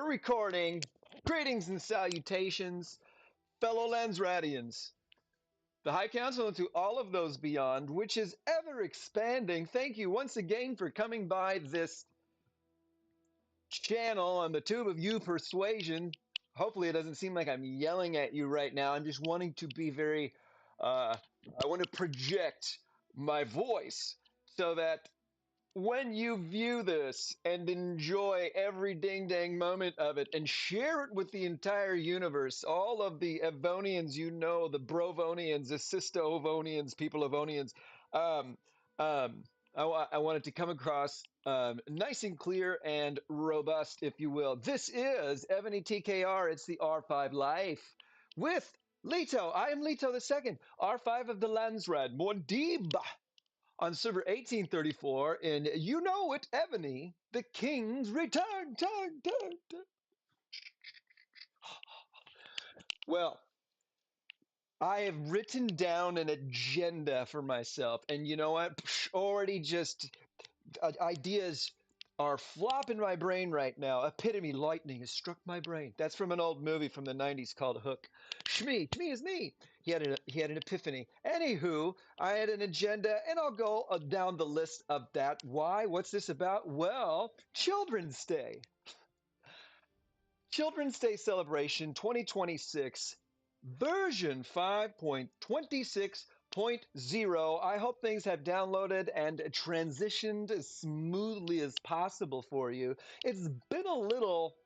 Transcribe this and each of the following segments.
We're recording. Greetings and salutations, fellow Landsradians. The High Council and to all of those beyond, which is ever expanding. Thank you once again for coming by this channel on the tube of you persuasion. Hopefully it doesn't seem like I'm yelling at you right now. I'm just wanting to be very, I want to project my voice so that when you view this and enjoy every ding dang moment of it and share it with the entire universe, all of the Evonians you know, the Brovonians, the Sistovonians, people of Onians, um, I want it to come across nice and clear and robust, if you will. This is Evony TKR. It's the R5 Life with Leto. I am Leto the Second, R5 of the Landsrad, Mondib on server 1834 in you know it, Evony, the King's Return. Well, I have written down an agenda for myself, and you know what? Already just ideas are flopping my brain right now. Epitome lightning has struck my brain. That's from an old movie from the 90s called Hook. Shmee is me. He had an epiphany. Anywho, I had an agenda, and I'll go down the list of that. Why? What's this about? Well, Children's Day. Children's Day celebration 2026, version 5.26.0. I hope things have downloaded and transitioned as smoothly as possible for you. It's been a little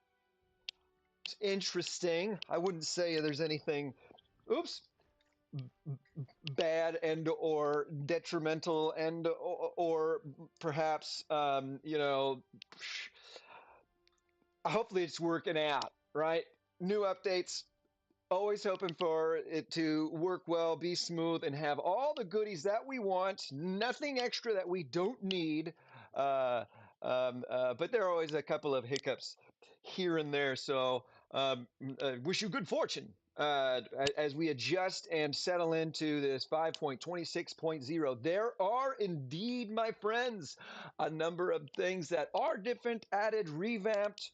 interesting. I wouldn't say there's anything, oops, bad and or detrimental and or perhaps, hopefully it's working out, right? New updates. Always hoping for it to work well, be smooth, and have all the goodies that we want. Nothing extra that we don't need. But there are always a couple of hiccups here and there. So wish you good fortune as we adjust and settle into this 5.26.0. There are indeed, my friends, a number of things that are different, added, revamped,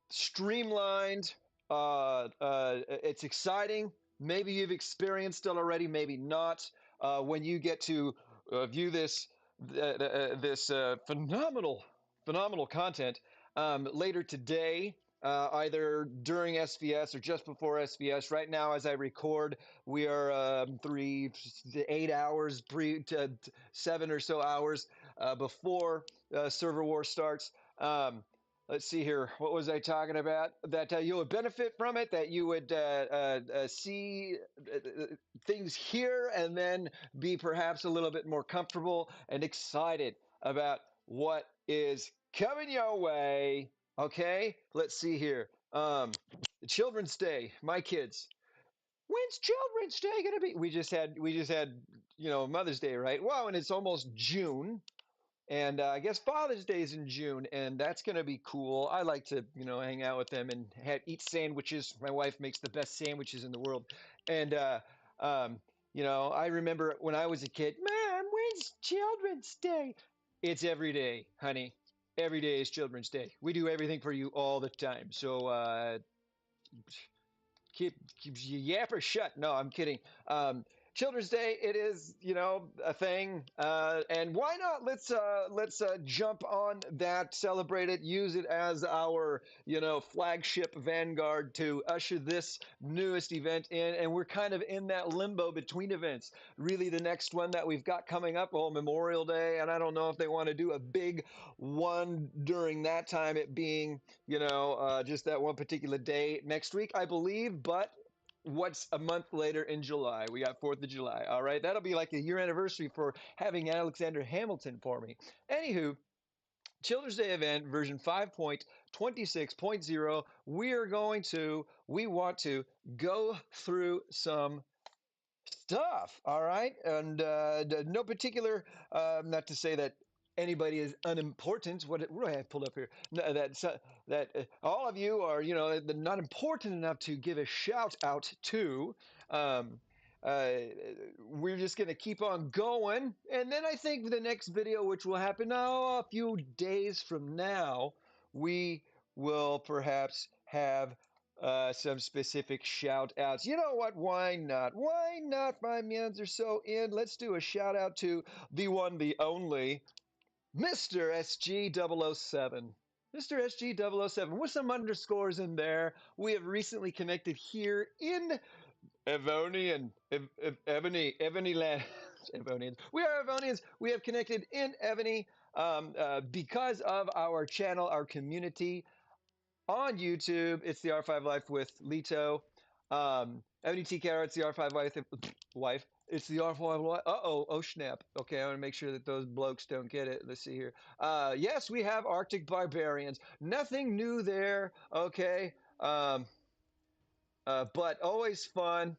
streamlined. It's exciting. Maybe you've experienced it already, maybe not. When you get to view this phenomenal content later today, either during SVS or just before SVS. Right now, as I record, we are 3 to 8 hours, 7 or so hours before server war starts. Let's see here. What was I talking about? That you would benefit from it, that you would see things here and then be perhaps a little bit more comfortable and excited about what is coming your way. Okay, let's see here. Children's Day, my kids. When's Children's Day gonna be? We just had Mother's Day, right? Wow, and it's almost June. And I guess Father's Day is in June, and that's going to be cool. I like to, hang out with them and eat sandwiches. My wife makes the best sandwiches in the world. And, I remember when I was a kid, Mom, when's Children's Day? It's every day, honey. Every day is Children's Day. We do everything for you all the time. So keep your yapper shut. No, I'm kidding. Children's Day, it is, a thing, and why not? Let's jump on that, celebrate it, use it as our, flagship vanguard to usher this newest event in, and we're kind of in that limbo between events. Really, the next one that we've got coming up, Memorial Day, and I don't know if they want to do a big one during that time, it being, just that one particular day next week, I believe, but what's a month later in July? We got 4th of July. All right. That'll be like a year anniversary for having Alexander Hamilton for me. Anywho, Children's Day event version 5.26.0. We want to go through some stuff. All right. And no particular, not to say that anybody is unimportant. What do I have pulled up here? No, that all of you are, not important enough to give a shout out to. Um, we're just going to keep on going. And then I think the next video, which will happen now a few days from now, we will perhaps have some specific shout outs. You know what? Why not? Why not? My mans are so in. Let's do a shout out to the one, the only Mr. SG007. Mr. SG007 with some underscores in there. We have recently connected here in Evony and Evony land. Evonians. We are Evonians. We have connected in Evony because of our channel, our community on YouTube. It's the R5 Life with Lito. Ebony T. Carrot's the R5 wife. It's the R5 Life. Uh-oh. Oh, snap. Okay, I want to make sure that those blokes don't get it. Let's see here. Yes, we have Arctic Barbarians. Nothing new there. Okay. But always fun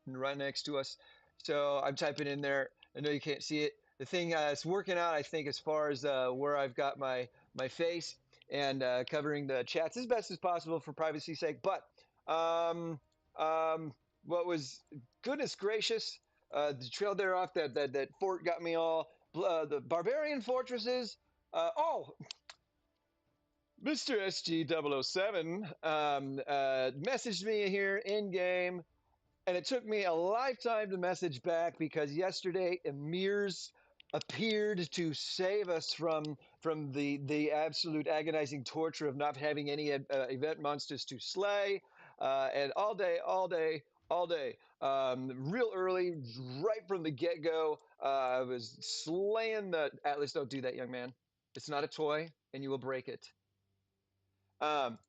right next to us. So I'm typing in there. I know you can't see it. The thing is working out, I think, as far as where I've got my face and covering the chats as best as possible for privacy's sake. But um, what was goodness gracious, the trail there off that fort got me all the barbarian fortresses. Oh, Mr. SG007 messaged me here in game, and it took me a lifetime to message back because yesterday Emirs appeared to save us from the absolute agonizing torture of not having any event monsters to slay, and all day, all day, real early, right from the get go, I was slaying the Atlas. Don't do that, young man. It's not a toy, and you will break it. Um,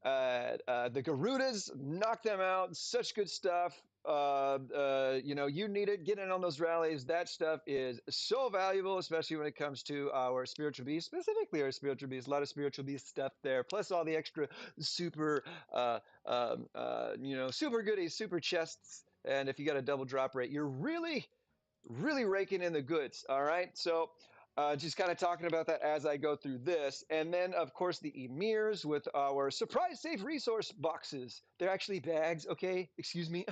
the Garudas, knock them out. Such good stuff. You need it. Get in on those rallies. That stuff is so valuable, especially when it comes to our spiritual beast, specifically our spiritual beast. A lot of spiritual beast stuff there, plus all the extra super, super goodies, super chests. And if you got a double drop rate, you're really raking in the goods. All right. So just kind of talking about that as I go through this. And then, of course, the emirs with our surprise safe resource boxes. They're actually bags. Okay. Excuse me.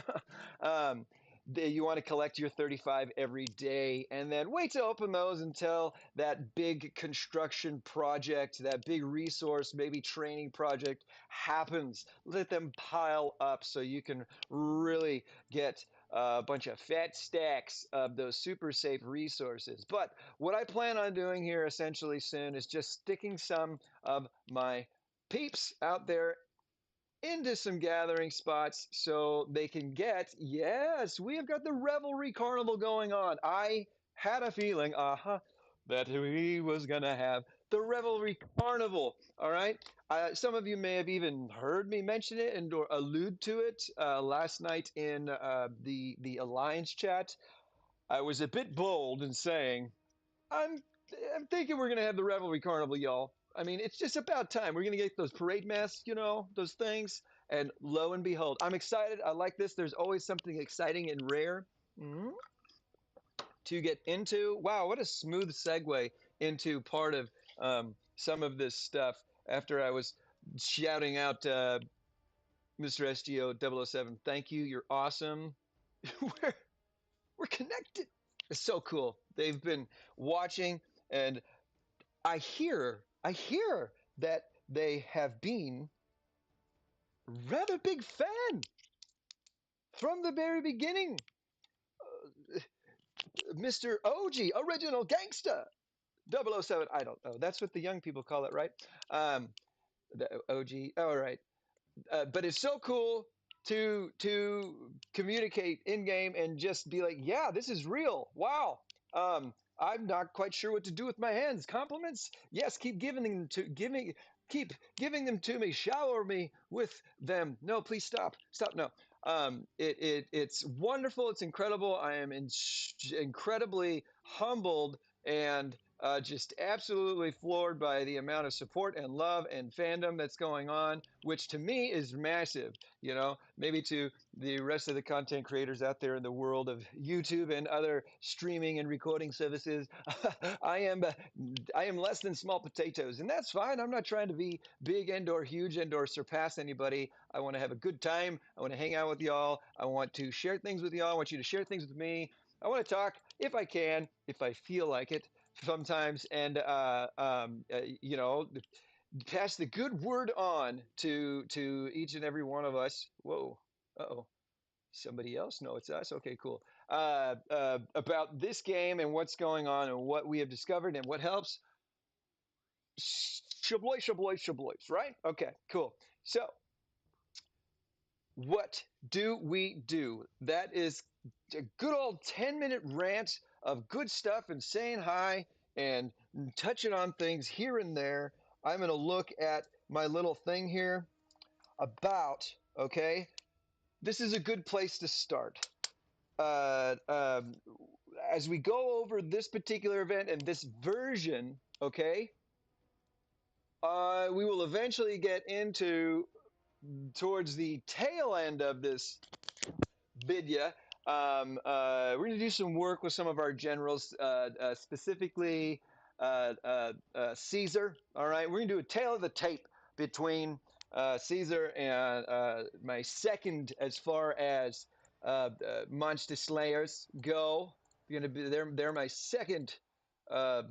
um, you want to collect your 35 every day and then wait to open those until that big construction project, that big resource, maybe training project happens. Let them pile up so you can really get a bunch of fat stacks of those super safe resources. But what I plan on doing here essentially soon is just sticking some of my peeps out there into some gathering spots so they can get, yes, we have got the Revelry Carnival going on. I had a feeling, that we was going to have the Revelry Carnival. All right. Some of you may have even heard me mention it and or allude to it last night in the Alliance chat. I was a bit bold in saying, I'm I'm thinking we're gonna have the Revelry Carnival, y'all. I mean, it's just about time. We're gonna get those parade masks, those things. And lo and behold, I'm excited. I like this. There's always something exciting and rare to get into. Wow, what a smooth segue into part of some of this stuff after I was shouting out Mr. SGO007. Thank you. You're awesome. we're, we're connected. It's so cool. They've been watching, and I hear that they have been rather big fan from the very beginning. Mr. OG, original gangsta, 007. I don't know. That's what the young people call it, right? The OG. All right. But it's so cool to communicate in game and just be like, yeah, this is real. Wow. I'm not quite sure what to do with my hands. Compliments, yes. Keep giving them to me. Shower me with them. No, please stop. No. It's wonderful. It's incredible. I am incredibly humbled and just absolutely floored by the amount of support and love and fandom that's going on, which to me is massive. Maybe to the rest of the content creators out there in the world of YouTube and other streaming and recording services, I am less than small potatoes, and that's fine. I'm not trying to be big and or huge and or surpass anybody. I want to have a good time. I want to hang out with y'all. I want to share things with y'all. I want you to share things with me. I want to talk if I can, if I feel like it sometimes. And, pass the good word on to each and every one of us. Whoa. Uh-oh. Somebody else? No, it's us. Okay, cool. About this game and what's going on and what we have discovered and what helps. Shabloy, shabloy, shabloys, right? Okay, cool. So, what do we do? That is a good old 10-minute rant of good stuff and saying hi and touching on things here and there. I'm going to look at my little thing here about, okay, this is a good place to start. Uh, um, as we go over this particular event and this version, okay, we will eventually get into towards the tail end of this vidya. We're going to do some work with some of our generals, specifically Caesar. All right, we're going to do a tail of the tape between Caesar and my second, as far as monster slayers go. You're going to be they're my second uh,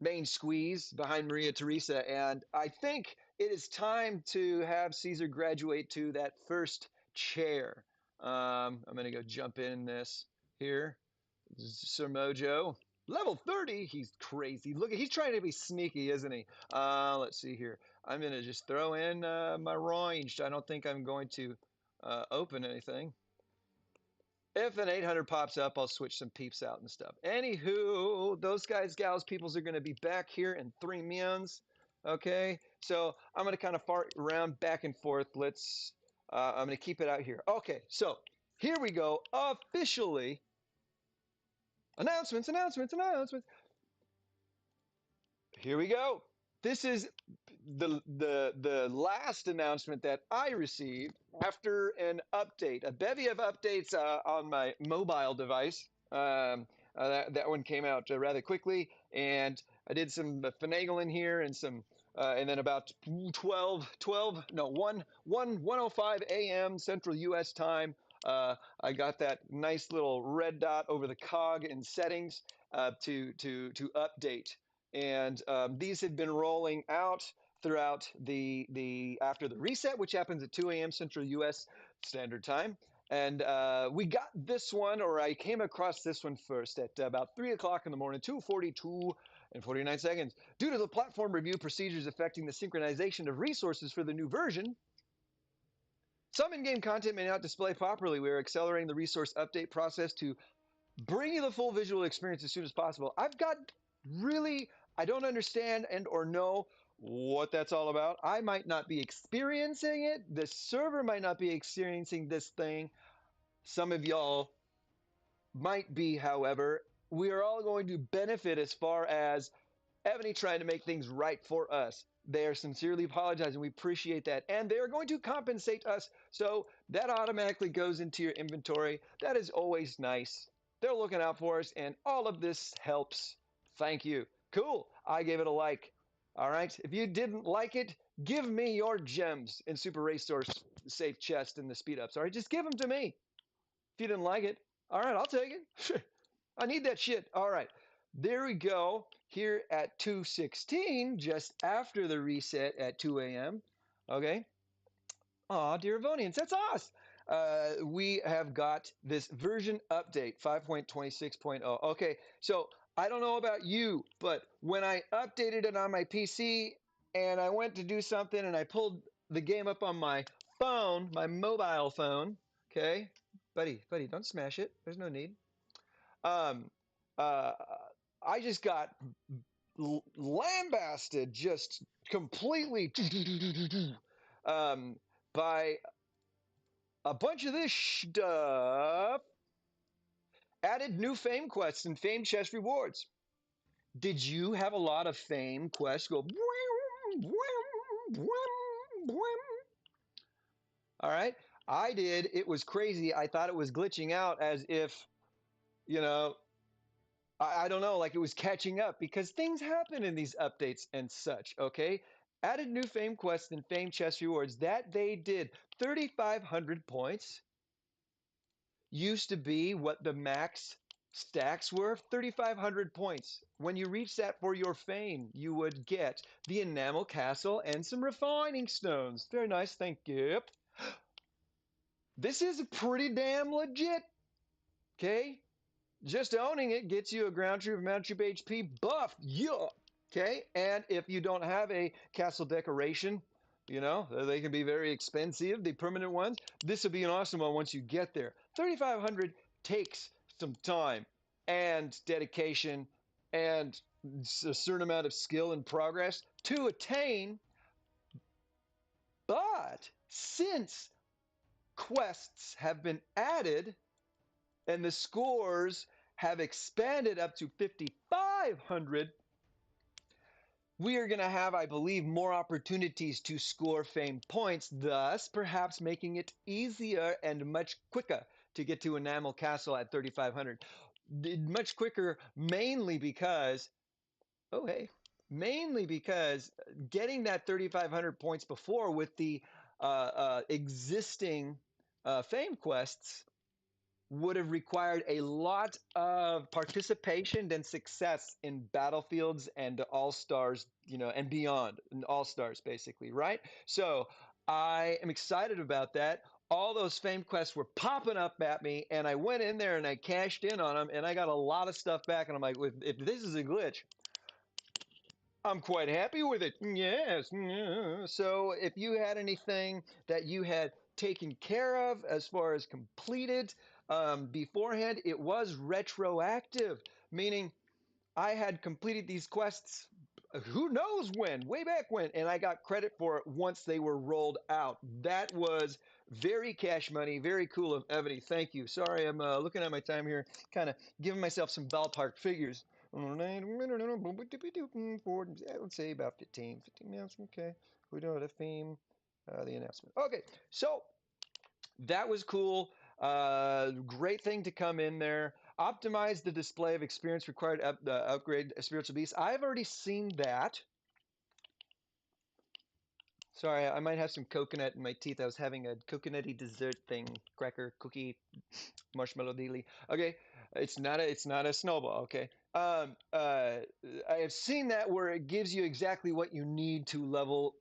main squeeze behind Maria Teresa, and I think it is time to have Caesar graduate to that first chair. I'm going to go jump in this here. Sir Mojo, level 30. He's crazy. Look, he's trying to be sneaky, isn't he? Let's see here. I'm going to just throw in my ranged. I don't think I'm going to open anything. If an 800 pops up, I'll switch some peeps out and stuff. Anywho, those guys, gals, peoples are going to be back here in 3 minutes. Okay, so I'm going to kind of fart around back and forth. I'm going to keep it out here. Okay, so here we go. Officially, announcements, announcements, announcements. Here we go. This is the last announcement that I received after an update, a bevy of updates on my mobile device. That one came out rather quickly, and I did some finagling here and some, and then about 1:05 a.m. Central U.S. time. I got that nice little red dot over the cog in settings to update, and these had been rolling out throughout the after the reset, which happens at 2 a.m. Central U.S. Standard Time. And we got this one, or I came across this one first at about 3 o'clock in the morning, 2:42 and 49 seconds. Due to the platform review procedures affecting the synchronization of resources for the new version, some in-game content may not display properly. We are accelerating the resource update process to bring you the full visual experience as soon as possible. I don't understand and or know what that's all about. I might not be experiencing it. The server might not be experiencing this thing. Some of y'all might be, however. We are all going to benefit as far as Evony trying to make things right for us. They are sincerely apologizing. We appreciate that. And they are going to compensate us. So that automatically goes into your inventory. That is always nice. They're looking out for us, and all of this helps. Thank you. Cool. I gave it a like. All right. If you didn't like it, give me your gems in Super Race Source Safe Chest and the speed ups. All right. Just give them to me. If you didn't like it, all right, I'll take it. I need that shit. All right. There we go. Here at 2:16, just after the reset at 2 a.m. Okay. Aw, dear Evonians, that's us. We have got this version update 5.26.0. Okay, so I don't know about you, but when I updated it on my PC and I went to do something and I pulled the game up on my phone, my mobile phone, okay, buddy, don't smash it. There's no need. Um, uh, I just got lambasted, just completely um, by a bunch of this stuff. Added new fame quests and fame chest rewards. Did you have a lot of fame quests go? All right, I did. It was crazy. I thought it was glitching out as if, you know, I don't know, like it was catching up because things happen in these updates and such, okay? Added new fame quests and fame chest rewards. That they did. 3,500 points used to be what the max stacks worth 3,500 points. When you reach that for your fame, you would get the enamel castle and some refining stones. Very nice, thank you. This is pretty damn legit, okay? Just owning it gets you a ground troop, mount troop HP buff. Yeah. Okay. And if you don't have a castle decoration, you know, they can be very expensive, the permanent ones. This will be an awesome one once you get there. 3,500 takes some time and dedication and a certain amount of skill and progress to attain. But since quests have been added, and the scores have expanded up to 5,500, we are going to have, I believe, more opportunities to score fame points, thus perhaps making it easier and much quicker to get to Enamel Castle at 3,500. Much quicker, mainly because, oh hey, mainly because getting that 3,500 points before with the existing fame quests would have required a lot of participation and success in battlefields and all stars, you know, and beyond, and all stars basically, right? So I am excited about that. All those fame quests were popping up at me, and I went in there and I cashed in on them, and I got a lot of stuff back. And I'm like, if this is a glitch, I'm quite happy with it. Yes. So if you had anything that you had taken care of as far as completed beforehand, it was retroactive, meaning I had completed these quests who knows when, way back when, and I got credit for it once they were rolled out. That was very cash money, very cool of Evony. Thank you. Sorry, I'm looking at my time here, kind of giving myself some ballpark figures. Let's say about 15 minutes. Okay, we know the theme, the announcement. Okay, so that was cool. Great thing to come in there. Optimize the display of experience required upgrade spiritual beast. I've already seen that. Sorry, I might have some coconut in my teeth. I was having a coconutty dessert thing, cracker, cookie, marshmallow dealy. Okay, it's not a snowball. Okay, I have seen that where it gives you exactly what you need to level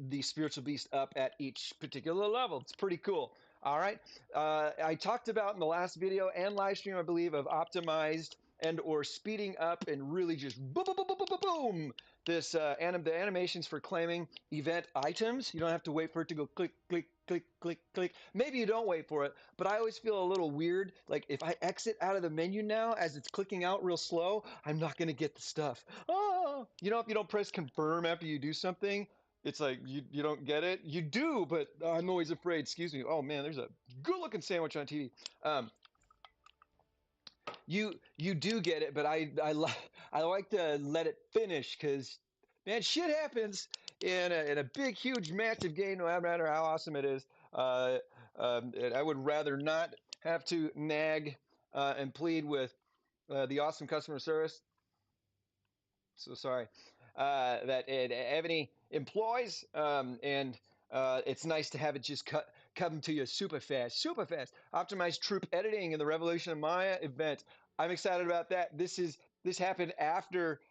the spiritual beast up at each particular level. It's pretty cool. All right, I talked about in the last video and live stream, I believe, of optimized and or speeding up and really just boom, boom, boom, boom, boom, boom, boom. This the animations for claiming event items. You don't have to wait for it to go click, click, click, click, click. Maybe you don't wait for it, but I always feel a little weird. Like if I exit out of the menu now as it's clicking out real slow, I'm not going to get the stuff. Oh, you know, if you don't press confirm after you do something, it's like you don't get it. You do, but I'm always afraid. Excuse me. Oh man, there's a good looking sandwich on TV. You do get it, but I like to let it finish because man, shit happens in a big, huge, massive game. No matter how awesome it is, and I would rather not have to nag and plead with the awesome customer service. So sorry that Evony employs, and it's nice to have it just come to you super fast, super fast. Optimized troop editing in the Revolution of Maya event. I'm excited about that. This happened after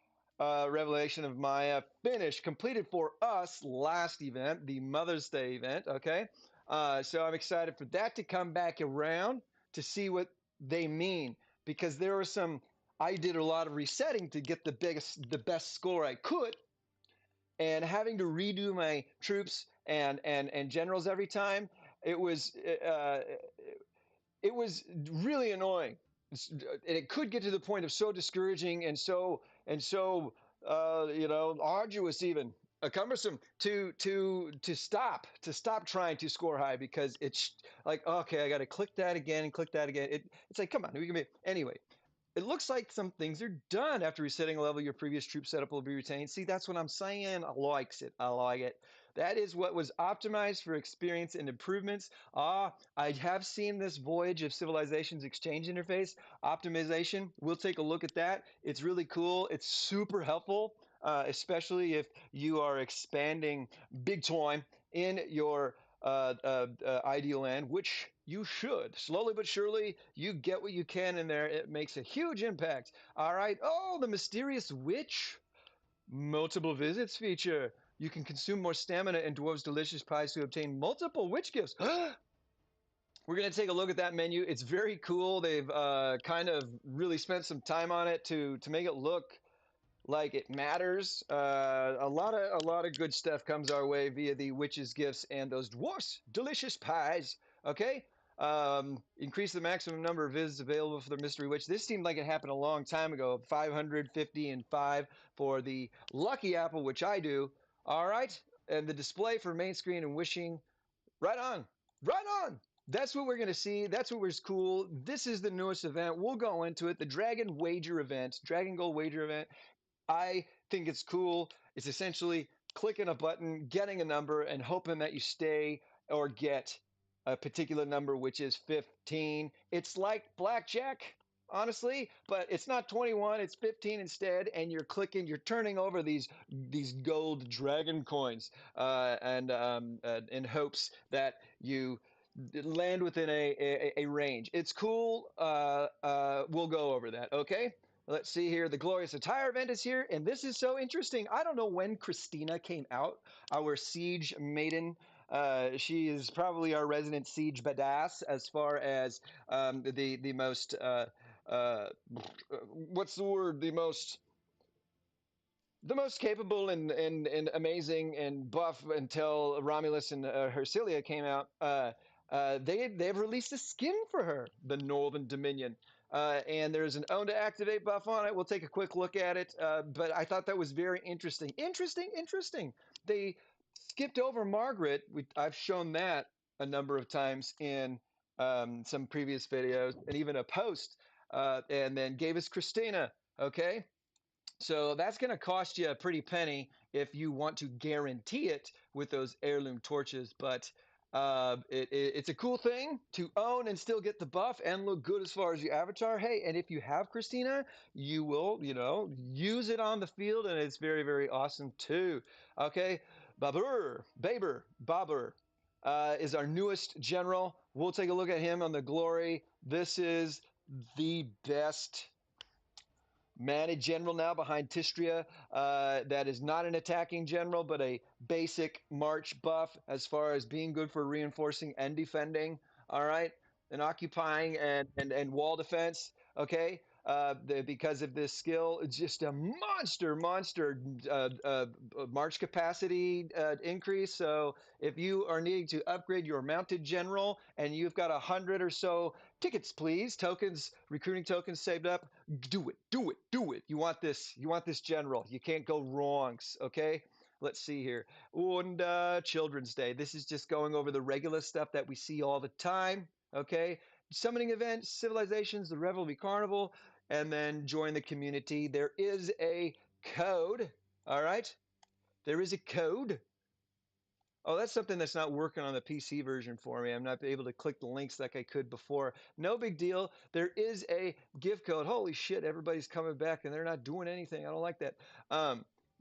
Revelation of Maya finished, completed for us last event, the Mother's Day event. Okay, so I'm excited for that to come back around to see what they mean because there were some I did a lot of resetting to get the best score I could, and having to redo my troops and generals every time, it was uh, it was really annoying, and it could get to the point of so discouraging and so you know arduous even. Cumbersome to stop trying to score high because it's like okay I got to click that again and click that again. It's like come on we can be anyway. It looks like some things are done after resetting a level. Your previous troop setup will be retained. See, that's what I'm saying. I likes it. I like it. That is what was optimized for experience and improvements. I have seen this Voyage of Civilizations exchange interface optimization. We'll take a look at that. It's really cool. It's super helpful, especially if you are expanding big time in your ideal end, which you should. Slowly but surely, you get what you can in there. It makes a huge impact. All right. Oh, the mysterious witch multiple visits feature. You can consume more stamina in Dwarves Delicious Pies to obtain multiple witch gifts. We're going to take a look at that menu. It's very cool. They've kind of really spent some time on it to make it look like it matters. A lot of good stuff comes our way via the witches' gifts and those dwarfs delicious pies. Okay. Increase the maximum number of visits available for the mystery witch. This seemed like it happened a long time ago. 550 and 5 for the lucky apple, which I do. All right. And the display for main screen and wishing. Right on. Right on. That's what we're going to see. That's what was cool. This is the newest event. We'll go into it. The Dragon Wager event, Dragon Gold Wager event. I think it's cool. It's essentially clicking a button, getting a number, and hoping that you stay or get a particular number, which is 15. It's like blackjack, honestly, but it's not 21, it's 15 instead, and you're clicking, you're turning over these gold dragon coins in hopes that you land within a range. It's cool. We'll go over that, okay? Let's see here. The Glorious Attire event is here, and this is so interesting. I don't know when Christina came out, our siege maiden. She is probably our resident siege badass as far as the most uh, what's the word? The most capable and amazing and buff until Romulus and Hercilia came out. They've released a skin for her, the Northern Dominion, and there's an own to activate buff on it. We'll take a quick look at it, but I thought that was very interesting. Interesting. They skipped over Margaret. I've shown that a number of times in some previous videos and even a post, and then gave us Christina. Okay. So that's going to cost you a pretty penny if you want to guarantee it with those heirloom torches. But it's a cool thing to own and still get the buff and look good as far as your avatar. Hey, and if you have Christina, you will, use it on the field, and it's very, very awesome too. Okay, Babur is our newest general. We'll take a look at him on the glory. This is the best Managed general now behind Tistria. That is not an attacking general, but a basic march buff as far as being good for reinforcing and defending. All right. And occupying and wall defense. Okay. Because of this skill, it's just a monster march capacity increase. So if you are needing to upgrade your mounted general and you've got 100 or so tickets, please, tokens, recruiting tokens saved up, do it. You want this general. You can't go wrongs. Okay. Let's see here. And Children's Day. This is just going over the regular stuff that we see all the time. Okay. Summoning events, civilizations, the Revelry Carnival, and then join the community. There is a code. All right. There is a code. Oh, that's something that's not working on the PC version for me. I'm not able to click the links like I could before. No big deal. There is a gift code. Holy shit, everybody's coming back and they're not doing anything. I don't like that.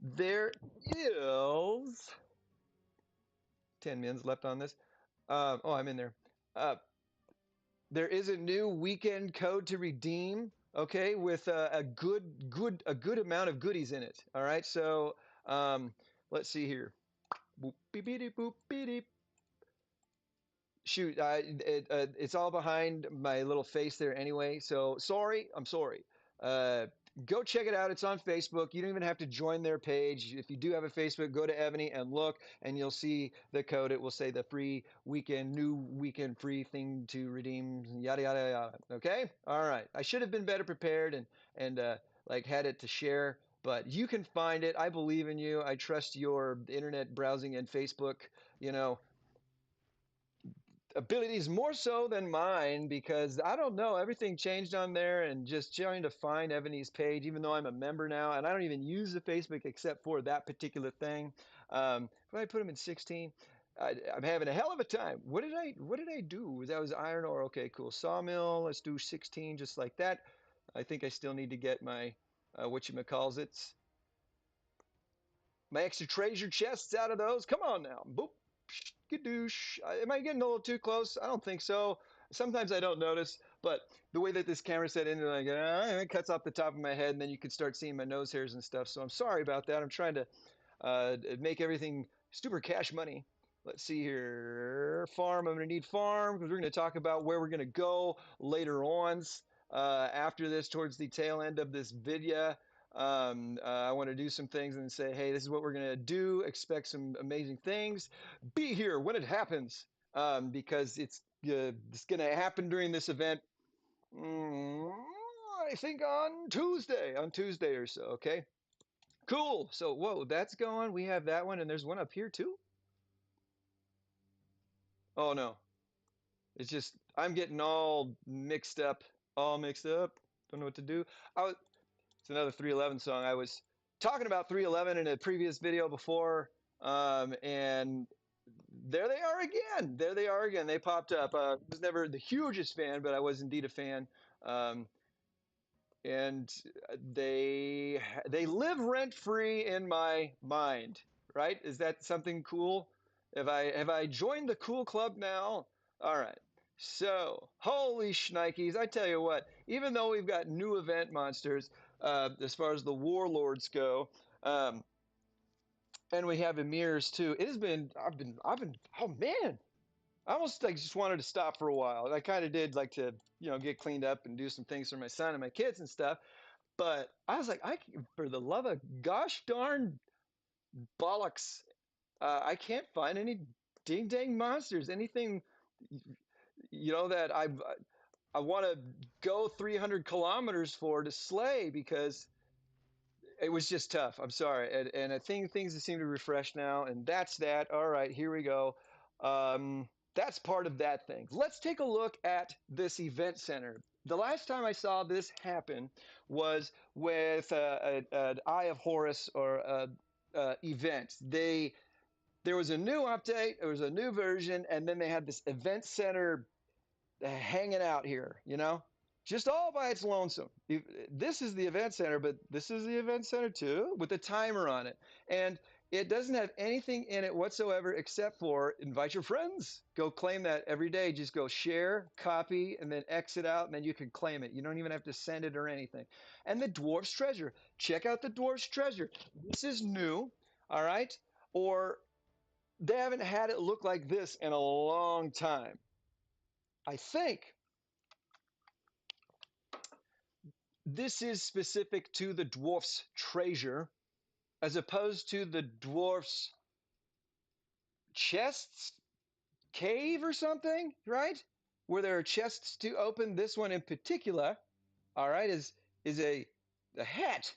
There is 10 minutes left on this. Oh, I'm in there. Uh, there is a new weekend code to redeem. Okay, with a good amount of goodies in it. All right, so let's see here. Boop, beep, beep, boop, beep. Shoot, it's all behind my little face there anyway. So sorry, I'm sorry. Uh, Go check it out. It's on Facebook. You don't even have to join their page. If you do have a Facebook, go to Evony and look, and you'll see the code. It will say the free weekend, new weekend free thing to redeem, yada yada yada. Okay, all right. I should have been better prepared and like had it to share, but you can find it. I believe in you. I trust your internet browsing and Facebook. You know, abilities more so than mine because I don't know, everything changed on there and just trying to find Evany's page, even though I'm a member now and I don't even use the Facebook except for that particular thing. If I put him in 16, I'm having a hell of a time. What did I do? That was iron ore. Okay, cool. Sawmill. Let's do 16 just like that. I think I still need to get my whatchamacalls it, my extra treasure chests out of those. Come on now. Boop. skadoosh. Am I getting a little too close? I don't think so. Sometimes I don't notice, but the way that this camera set in, like it cuts off the top of my head, and then you can start seeing my nose hairs and stuff. So I'm sorry about that. I'm trying to make everything super cash money. Let's see here. Farm. I'm going to need farm because we're going to talk about where we're going to go later on after this, towards the tail end of this video. I want to do some things and say, hey, this is what we're going to do. Expect some amazing things. Be here when it happens because it's going to happen during this event. I think on Tuesday or so. Okay. Cool. So, whoa, that's going. We have that one, and there's one up here too. Oh no, it's just I'm getting all mixed up. All mixed up. Don't know what to do. It's another 311 song. I was talking about 311 in a previous video before, and there they are again. There they are again. They popped up. I was never the hugest fan, but I was indeed a fan. Um, and they live rent free in my mind, right? Is that something cool? Have I joined the cool club now? All right. So, holy shnikes, I tell you what, even though we've got new event monsters as far as the warlords go, um, and we have emirs too, it has been I've been oh man, I almost like just wanted to stop for a while. I kind of did like to, get cleaned up and do some things for my son and my kids and stuff. But I was like, for the love of gosh darn bollocks, I can't find any ding dang monsters, anything, that I want to go 300 kilometers for to slay because it was just tough. I'm sorry, and I think things seem to refresh now, and that's that. All right, here we go. That's part of that thing. Let's take a look at this event center. The last time I saw this happen was with an Eye of Horus or event. There was a new update, there was a new version, and then they had this event center hanging out here, just all by its lonesome. This is the event center, but this is the event center too, with a timer on it. And it doesn't have anything in it whatsoever except for invite your friends. Go claim that every day. Just go share, copy, and then exit out, and then you can claim it. You don't even have to send it or anything. And the dwarf's treasure. Check out the dwarf's treasure. This is new, all right? Or they haven't had it look like this in a long time. I think this is specific to the dwarf's treasure as opposed to the dwarf's chests cave or something, right? Where there are chests to open. This one in particular, all right, is a hat.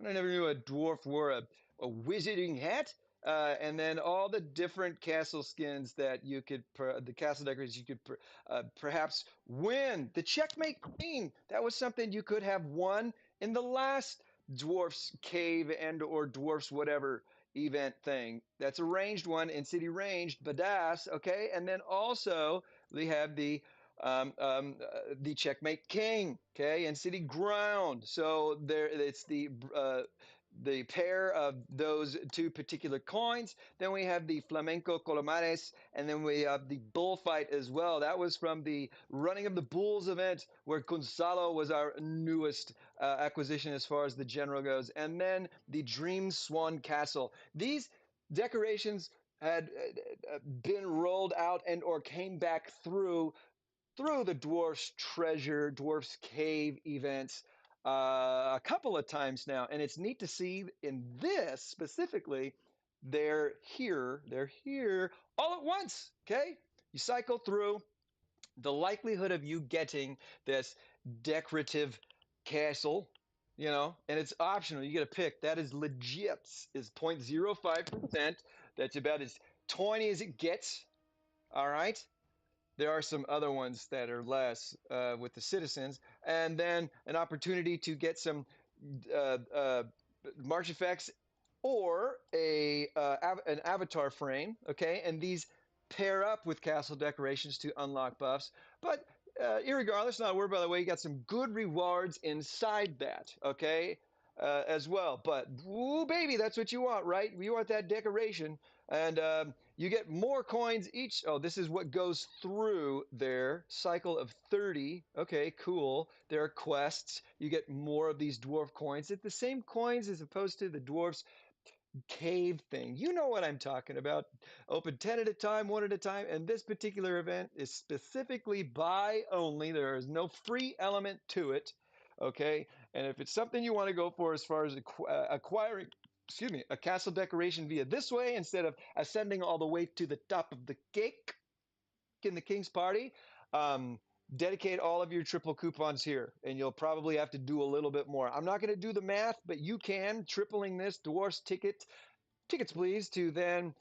I never knew a dwarf wore a wizarding hat. And then all the different castle skins that you could, the castle decorations you could perhaps win. The checkmate queen, that was something you could have won in the last dwarf's cave and or dwarf's whatever event thing. That's a ranged one in city ranged, badass. Okay, and then also we have the checkmate king. Okay, and city ground. So there, it's the pair of those two particular coins. Then we have the flamenco colomares, and then we have the bullfight as well. That was from the running of the bulls event, where Gonzalo was our newest acquisition as far as the general goes. And then the Dream Swan Castle. These decorations had been rolled out and or came back through the Dwarf's Treasure, Dwarf's Cave events a couple of times now. And it's neat to see in this specifically, they're here all at once. Okay. You cycle through, the likelihood of you getting this decorative castle, and it's optional. You get a pick. That is legit, is 0.05%. That's about as 20 as it gets. All right. There are some other ones that are less with the citizens, and then an opportunity to get some uh, uh, March effects or an avatar frame. Okay, and these pair up with castle decorations to unlock buffs. But irregardless, not a word by the way, you got some good rewards inside that. Okay. As well, but ooh, baby, that's what you want, right? You want that decoration, and You get more coins each. Oh, this is what goes through their cycle of 30. Okay, cool. There are quests. You get more of these dwarf coins. It's the same coins as opposed to the dwarfs cave thing. You know what I'm talking about. Open 10 at a time, one at a time. And this particular event is specifically buy only. There is no free element to it. Okay. And if it's something you want to go for as far as acquiring, excuse me, a castle decoration via this way instead of ascending all the way to the top of the cake in the king's party, um, dedicate all of your triple coupons here, and you'll probably have to do a little bit more. I'm not going to do the math, but you can, tripling this dwarf's tickets please, to then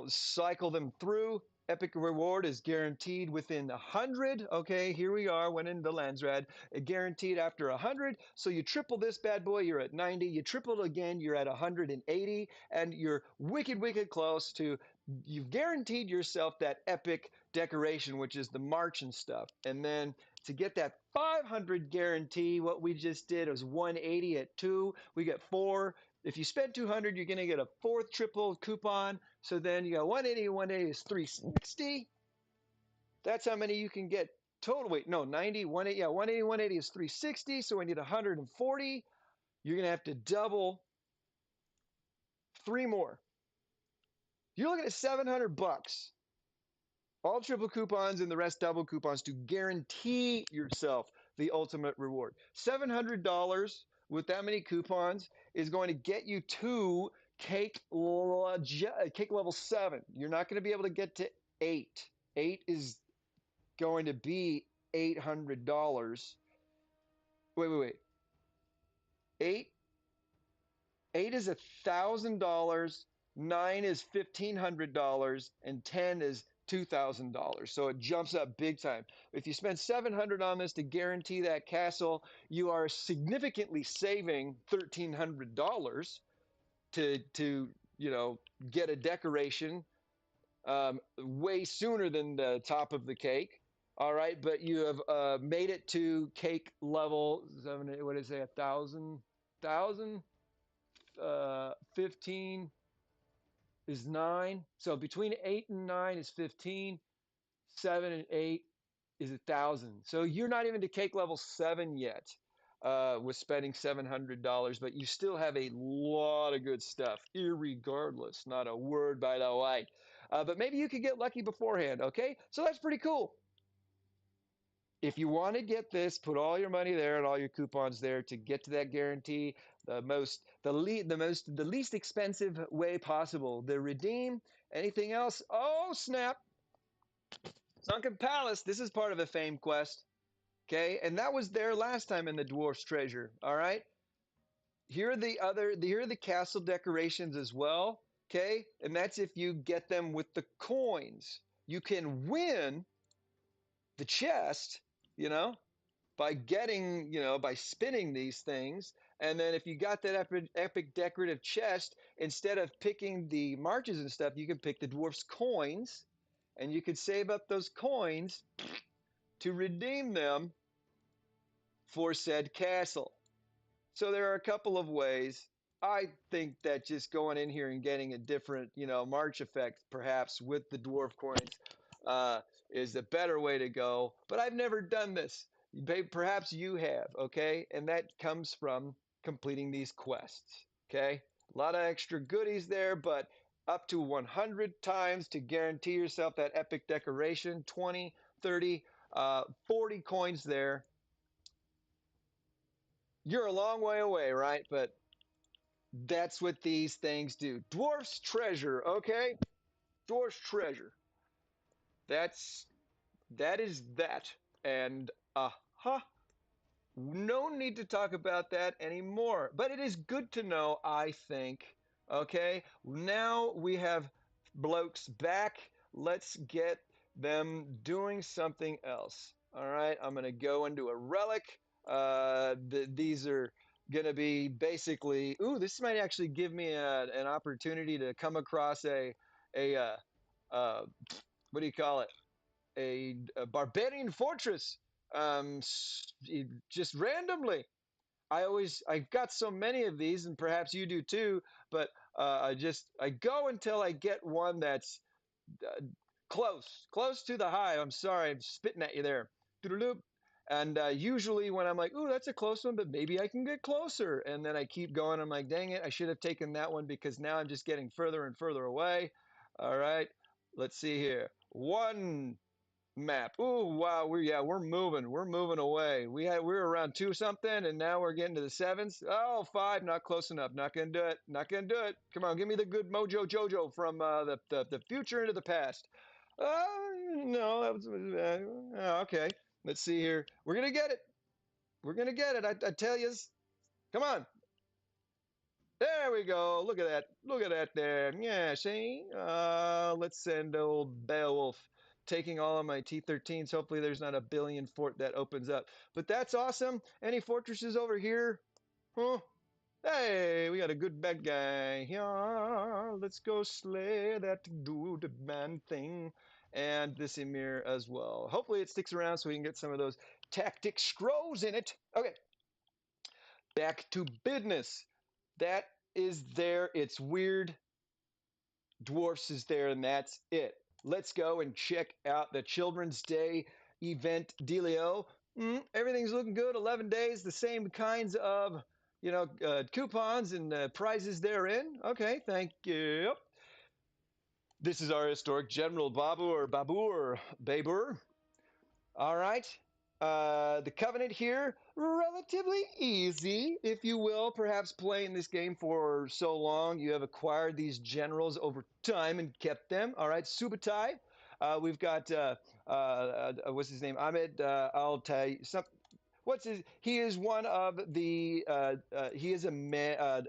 cycle them through. Epic reward is guaranteed within 100. Okay, here we are, went into Landsrad. Guaranteed after 100. So you triple this bad boy, you're at 90. You triple it again, you're at 180, and you're wicked close to. You've guaranteed yourself that epic decoration, which is the march and stuff. And then to get that 500 guarantee, what we just did was 180 at 2. We get 4. If you spend 200, you're going to get a fourth triple coupon. So then you got 180, 180 is 360. That's how many you can get total. Wait, no, 90, 180. Yeah, 180, 180 is 360. So we need 140. You're going to have to double 3 more. You're looking at 700 bucks. All triple coupons and the rest double coupons to guarantee yourself the ultimate reward. $700 with that many coupons is going to get you to cake level 7. You're not going to be able to get to 8. 8 is going to be $800. Wait. 8 8 is $1,000, 9 is $1,500, and 10 is $2,000. So it jumps up big time. If you spend 700 on this to guarantee that castle, you are significantly saving $1,300 to get a decoration way sooner than the top of the cake. All right, but you have made it to cake level 7. What is it? 1,000. 15 is 9. So between 8 and 9 is 15. 7 and 8 is 1,000. So you're not even to cake level 7 yet with spending $700, but you still have a lot of good stuff, irregardless. Not a word by the way. But maybe you could get lucky beforehand, okay? So that's pretty cool. If you want to get this, put all your money there and all your coupons there to get to that guarantee the least expensive way possible. The redeem, anything else? Oh snap! Sunken Palace. This is part of a fame quest. Okay, and that was there last time in the Dwarf's Treasure. All right. Here are the castle decorations as well. Okay, and that's if you get them with the coins. You can win the chest, by getting, by spinning these things. And then if you got that epic decorative chest, instead of picking the marches and stuff, you can pick the dwarf's coins, and you could save up those coins to redeem them for said castle. So there are a couple of ways. I think that just going in here and getting a different, march effect, perhaps with the dwarf coins, is a better way to go. But I've never done this. Perhaps you have, okay? And that comes from completing these quests, okay? A lot of extra goodies there, but up to 100 times to guarantee yourself that epic decoration, 20, 30, 40 coins there. You're a long way away, right? But that's what these things do. Dwarf's treasure, okay? Dwarf's treasure. That is that. And no need to talk about that anymore. But it is good to know, I think. Okay? Now we have blokes back. Let's get them doing something else. All right, I'm going to go into a relic. These are going to be basically. Ooh, this might actually give me an opportunity to come across a uh, what do you call it? A barbarian fortress. Just randomly. I've got so many of these, and perhaps you do too. But I go until I get one that's close to the hive. I'm sorry, I'm spitting at you there. Doodle-doop. And usually when I'm like, ooh, that's a close one, but maybe I can get closer. And then I keep going. I'm like, dang it, I should have taken that one because now I'm just getting further and further away. All right, let's see here. One map. Ooh, wow, we're moving. We're moving away. We were around two something, and now we're getting to the sevens. Oh, five, not close enough. Not gonna do it. Not gonna do it. Come on, give me the good Mojo Jojo from the future into the past. No, that was okay. Let's see here. We're gonna get it. We're gonna get it. I tell you. Come on. There we go. Look at that. Look at that there. Yeah, see? Let's send old Beowulf taking all of my T13s. Hopefully there's not a billion fort that opens up. But that's awesome. Any fortresses over here? Huh? Hey, we got a good bad guy. Yeah, let's go slay that good man thing. And this Emir as well. Hopefully it sticks around so we can get some of those tactic scrolls in it. Okay, back to business. That is there. It's weird. Dwarfs is there, and that's it. Let's go and check out the Children's Day event dealio. Everything's looking good. 11 days, the same kinds of coupons and prizes therein. Okay, thank you. This is our historic General Babur. All right. The Covenant here, relatively easy, if you will. Perhaps playing this game for so long, you have acquired these generals over time and kept them. All right, Subutai. We've got, what's his name? Ahmed Al Tai. What's his? He is one of the, he is a man,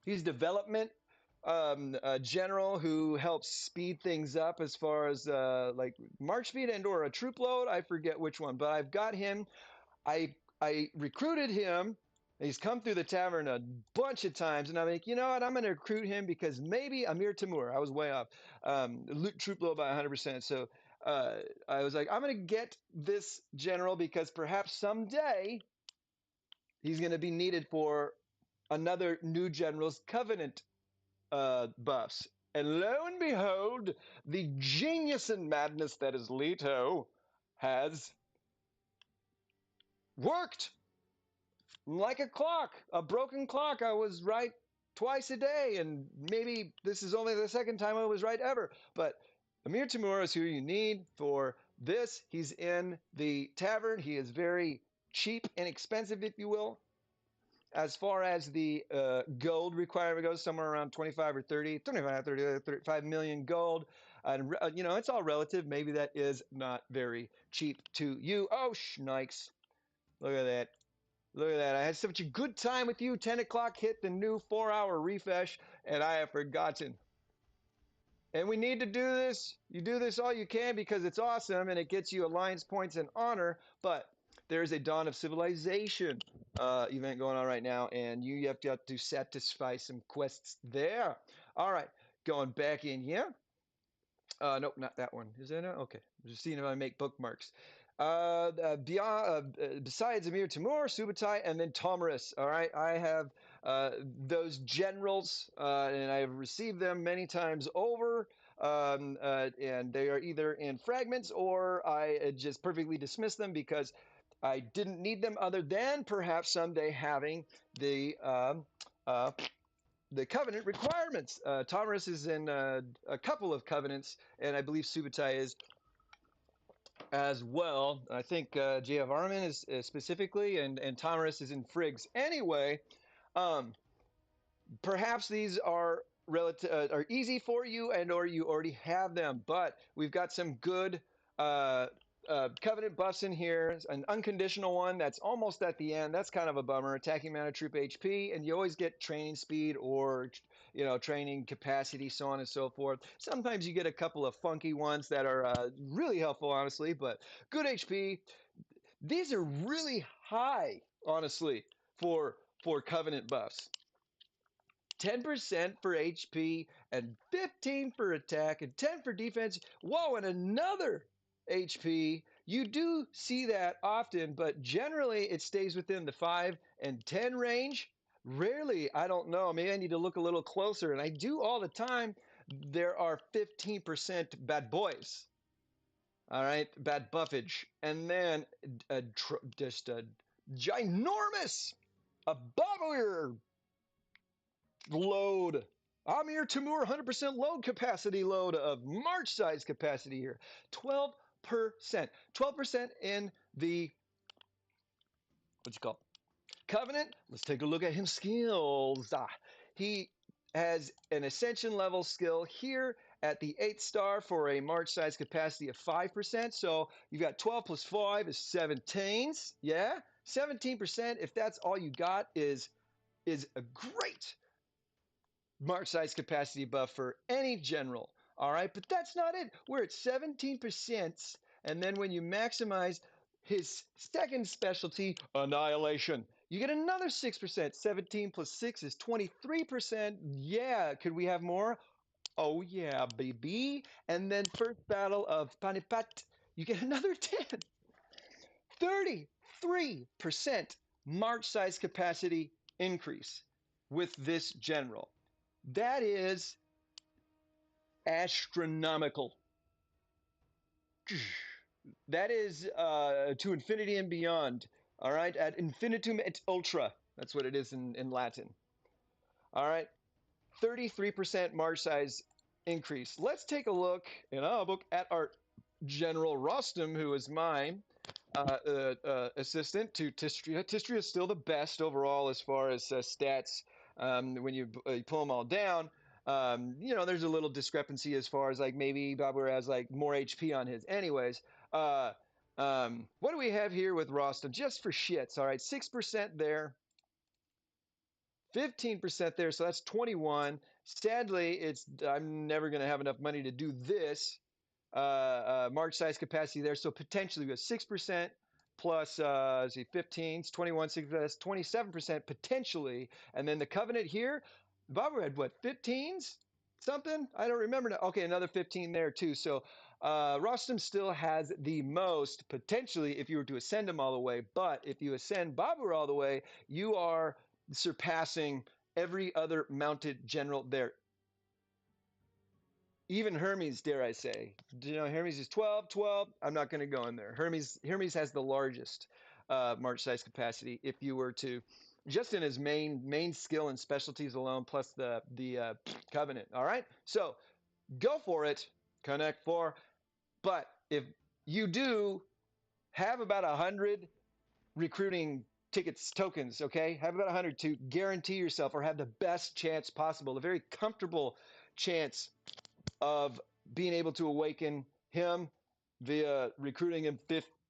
he's development general who helps speed things up as far as like march speed and or a troop load. I forget which one, but I've got him. I recruited him. He's come through the tavern a bunch of times, and I'm like, you know what? I'm going to recruit him because maybe Amir Timur. I was way off. Troop load by 100%. So I was like, I'm going to get this general because perhaps someday he's going to be needed for another new general's covenant buffs. And lo and behold, the genius and madness that is Leto has worked like a clock, a broken clock. I was right twice a day, and maybe this is only the second time I was right ever. But Amir Timur is who you need for this. He's in the tavern. He is very cheap and expensive, if you will. As far as the gold requirement goes, somewhere around 25 or 30, 25, 30, 35 million gold. And, it's all relative. Maybe that is not very cheap to you. Oh, shnikes. Look at that. Look at that. I had such a good time with you. 10 o'clock hit the new 4-hour refresh, and I have forgotten. And we need to do this. You do this all you can because it's awesome and it gets you alliance points and honor. But there is a Dawn of Civilization event going on right now, and you have got to satisfy some quests there. All right, going back in here. Nope, not that one. Is that okay? Just seeing if I make bookmarks. Besides Amir Timur, Subutai, and then Tomarus. All right, I have those generals, and I have received them many times over. And they are either in fragments or I just perfectly dismiss them because I didn't need them, other than perhaps someday having the covenant requirements. Tomarus is in a couple of covenants, and I believe Subutai is as well. I think J.F. Armin is specifically, and Tomarus is in Friggs. Anyway, perhaps these are are easy for you, and or you already have them. But we've got some good covenant buffs in here. An unconditional one that's almost at the end. That's kind of a bummer. Attacking mana, troop HP, and you always get training speed or training capacity, so on and so forth. Sometimes you get a couple of funky ones that are really helpful, honestly. But good HP. These are really high, honestly, for covenant buffs. 10% for HP and 15 for attack and 10 for defense. Whoa, and another HP. You do see that often, but generally it stays within the 5 and 10 range. Rarely, I don't know. Maybe I need to look a little closer, and I do all the time. there are 15% bad boys. All right, bad buffage, and then just a ginormous, a bubbler load. Amir Timur, 100% load capacity load of March size capacity here. 12%. 12% in the, what's it called? Covenant. Let's take a look at his skills. He has an ascension level skill here at the 8th star for a March size capacity of 5%. So you've got 12 plus 5 is 17s. Yeah, 17%. If that's all you got is a great March size capacity buff for any general. All right, but that's not it. We're at 17%. And then when you maximize his second specialty, annihilation, you get another 6%. 17 plus 6 is 23%. Yeah, could we have more? Oh, yeah, baby. And then first battle of Panipat, you get another 10. 33% March size capacity increase with this general. That is astronomical. That is to infinity and beyond. All right, ad infinitum et ultra. That's what it is in Latin. All right, 33% March size increase. Let's take a look in our book at our General Rostam, who is my assistant to Tistria. Tistria is still the best overall as far as stats. When you pull them all down, there's a little discrepancy as far as like maybe Babur has like more HP on his. Anyways, what do we have here with Rostam? Just for shits, all right, 6% there. 15% there, so that's 21. Sadly, I'm never going to have enough money to do this March size capacity there. So potentially we have 6% plus 15s, 21, 6, that's 27% potentially. And then the covenant here, Bobber had what, 15s? Something? I don't remember now. Okay, another 15 there too. So Rostam still has the most potentially if you were to ascend him all the way. But if you ascend Babur all the way, you are surpassing every other mounted general there. Even Hermes, dare I say. Hermes is 12, 12. I'm not going to go in there. Hermes has the largest March size capacity if you were to, just in his main skill and specialties alone, plus the covenant. All right? So go for it. Connect 4. But if you do have about 100 recruiting tickets, tokens, okay? Have about 100 to guarantee yourself or have the best chance possible, a very comfortable chance of being able to awaken him via recruiting him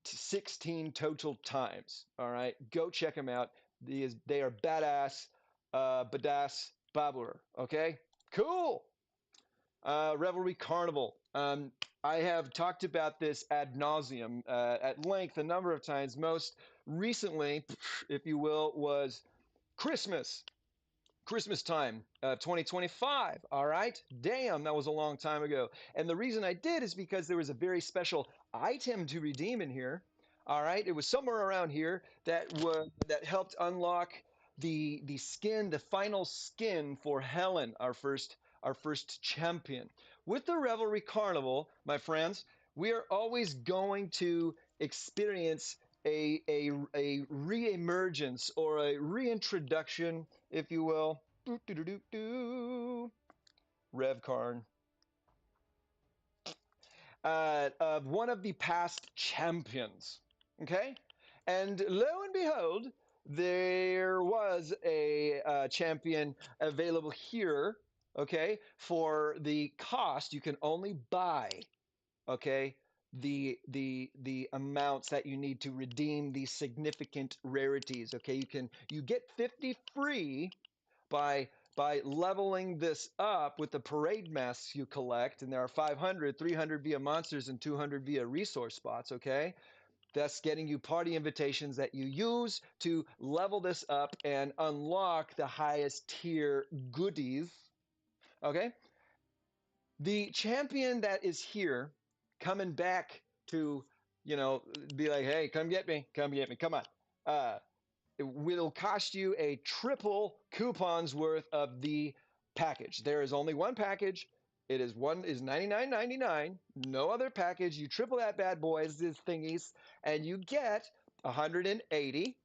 16 total times. All right, go check him out. They are badass, badass Babur. Okay, cool. Revelry Carnival. I have talked about this ad nauseum at length a number of times. Most recently, if you will, was Christmas time, 2025. All right. Damn, that was a long time ago. And the reason I did is because there was a very special item to redeem in here. All right. It was somewhere around here that helped unlock the skin, the final skin for Helen, our first champion. With the Revelry Carnival, my friends, we are always going to experience a re-emergence or a reintroduction, if you will. Revcarn. Of one of the past champions. Okay? And lo and behold, there was a champion available here, okay, for the cost. You can only buy, okay, the amounts that you need to redeem these significant rarities. Okay, you get 50 free by leveling this up with the parade masks you collect, and there are 500, 300 via monsters and 200 via resource spots. Okay, thus getting you party invitations that you use to level this up and unlock the highest tier goodies. Okay, the champion that is here coming back to, be like, hey, come get me, come on. It will cost you a triple coupons worth of the package. There is only one package. It is 99.99. No other package. You triple that bad boy as these thingies, and you get 180.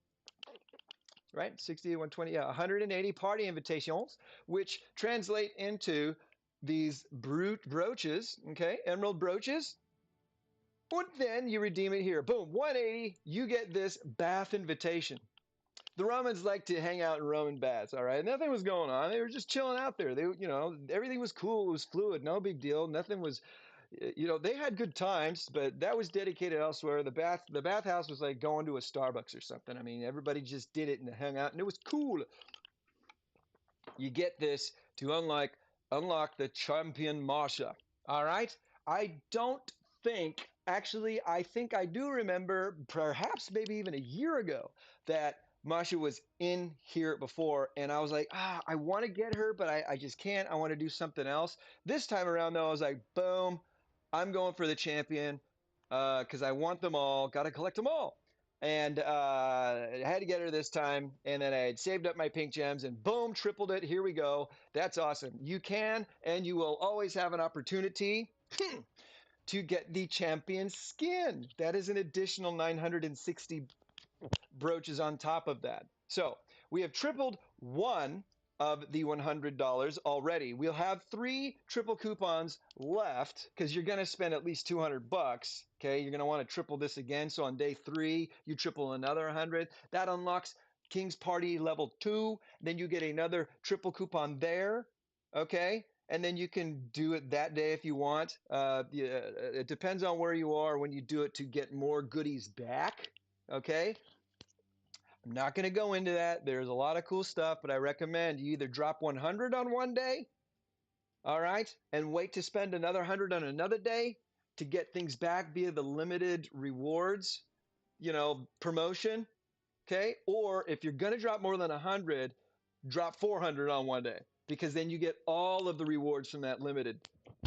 Right, 60, 120, yeah, 180 party invitations, which translate into these brooches, okay, emerald brooches. But then you redeem it here. Boom, 180. You get this bath invitation. The Romans like to hang out in Roman baths, all right? Nothing was going on. They were just chilling out there. Everything was cool. It was fluid. No big deal. Nothing was, they had good times, but that was dedicated elsewhere. The bathhouse was like going to a Starbucks or something. I mean, everybody just did it and hung out, and it was cool. You get this to unlock the champion Masha. All right. I don't think, actually, I think I do remember, perhaps maybe even a year ago, that Masha was in here before, and I was like, I want to get her, but I just can't. I want to do something else. This time around, though, I was like, boom, I'm going for the champion because I want them all. Got to collect them all. And I had to get her this time, and then I had saved up my pink gems, and boom, tripled it. Here we go. That's awesome. You can, and you will always have an opportunity to get the champion skin. That is an additional 960 brooches on top of that. So we have tripled one of the $100 already. We'll have 3 triple coupons left because you're going to spend at least 200 bucks. Okay, you're going to want to triple this again. So on day 3, you triple another 100. That unlocks King's Party level 2. Then you get another triple coupon there. Okay, and then you can do it that day if you want. It depends on where you are when you do it to get more goodies back. Okay, I'm not going to go into that. There's a lot of cool stuff, but I recommend you either drop 100 on one day, all right, and wait to spend another 100 on another day to get things back via the limited rewards, promotion, okay? Or if you're going to drop more than 100, drop 400 on one day because then you get all of the rewards from that limited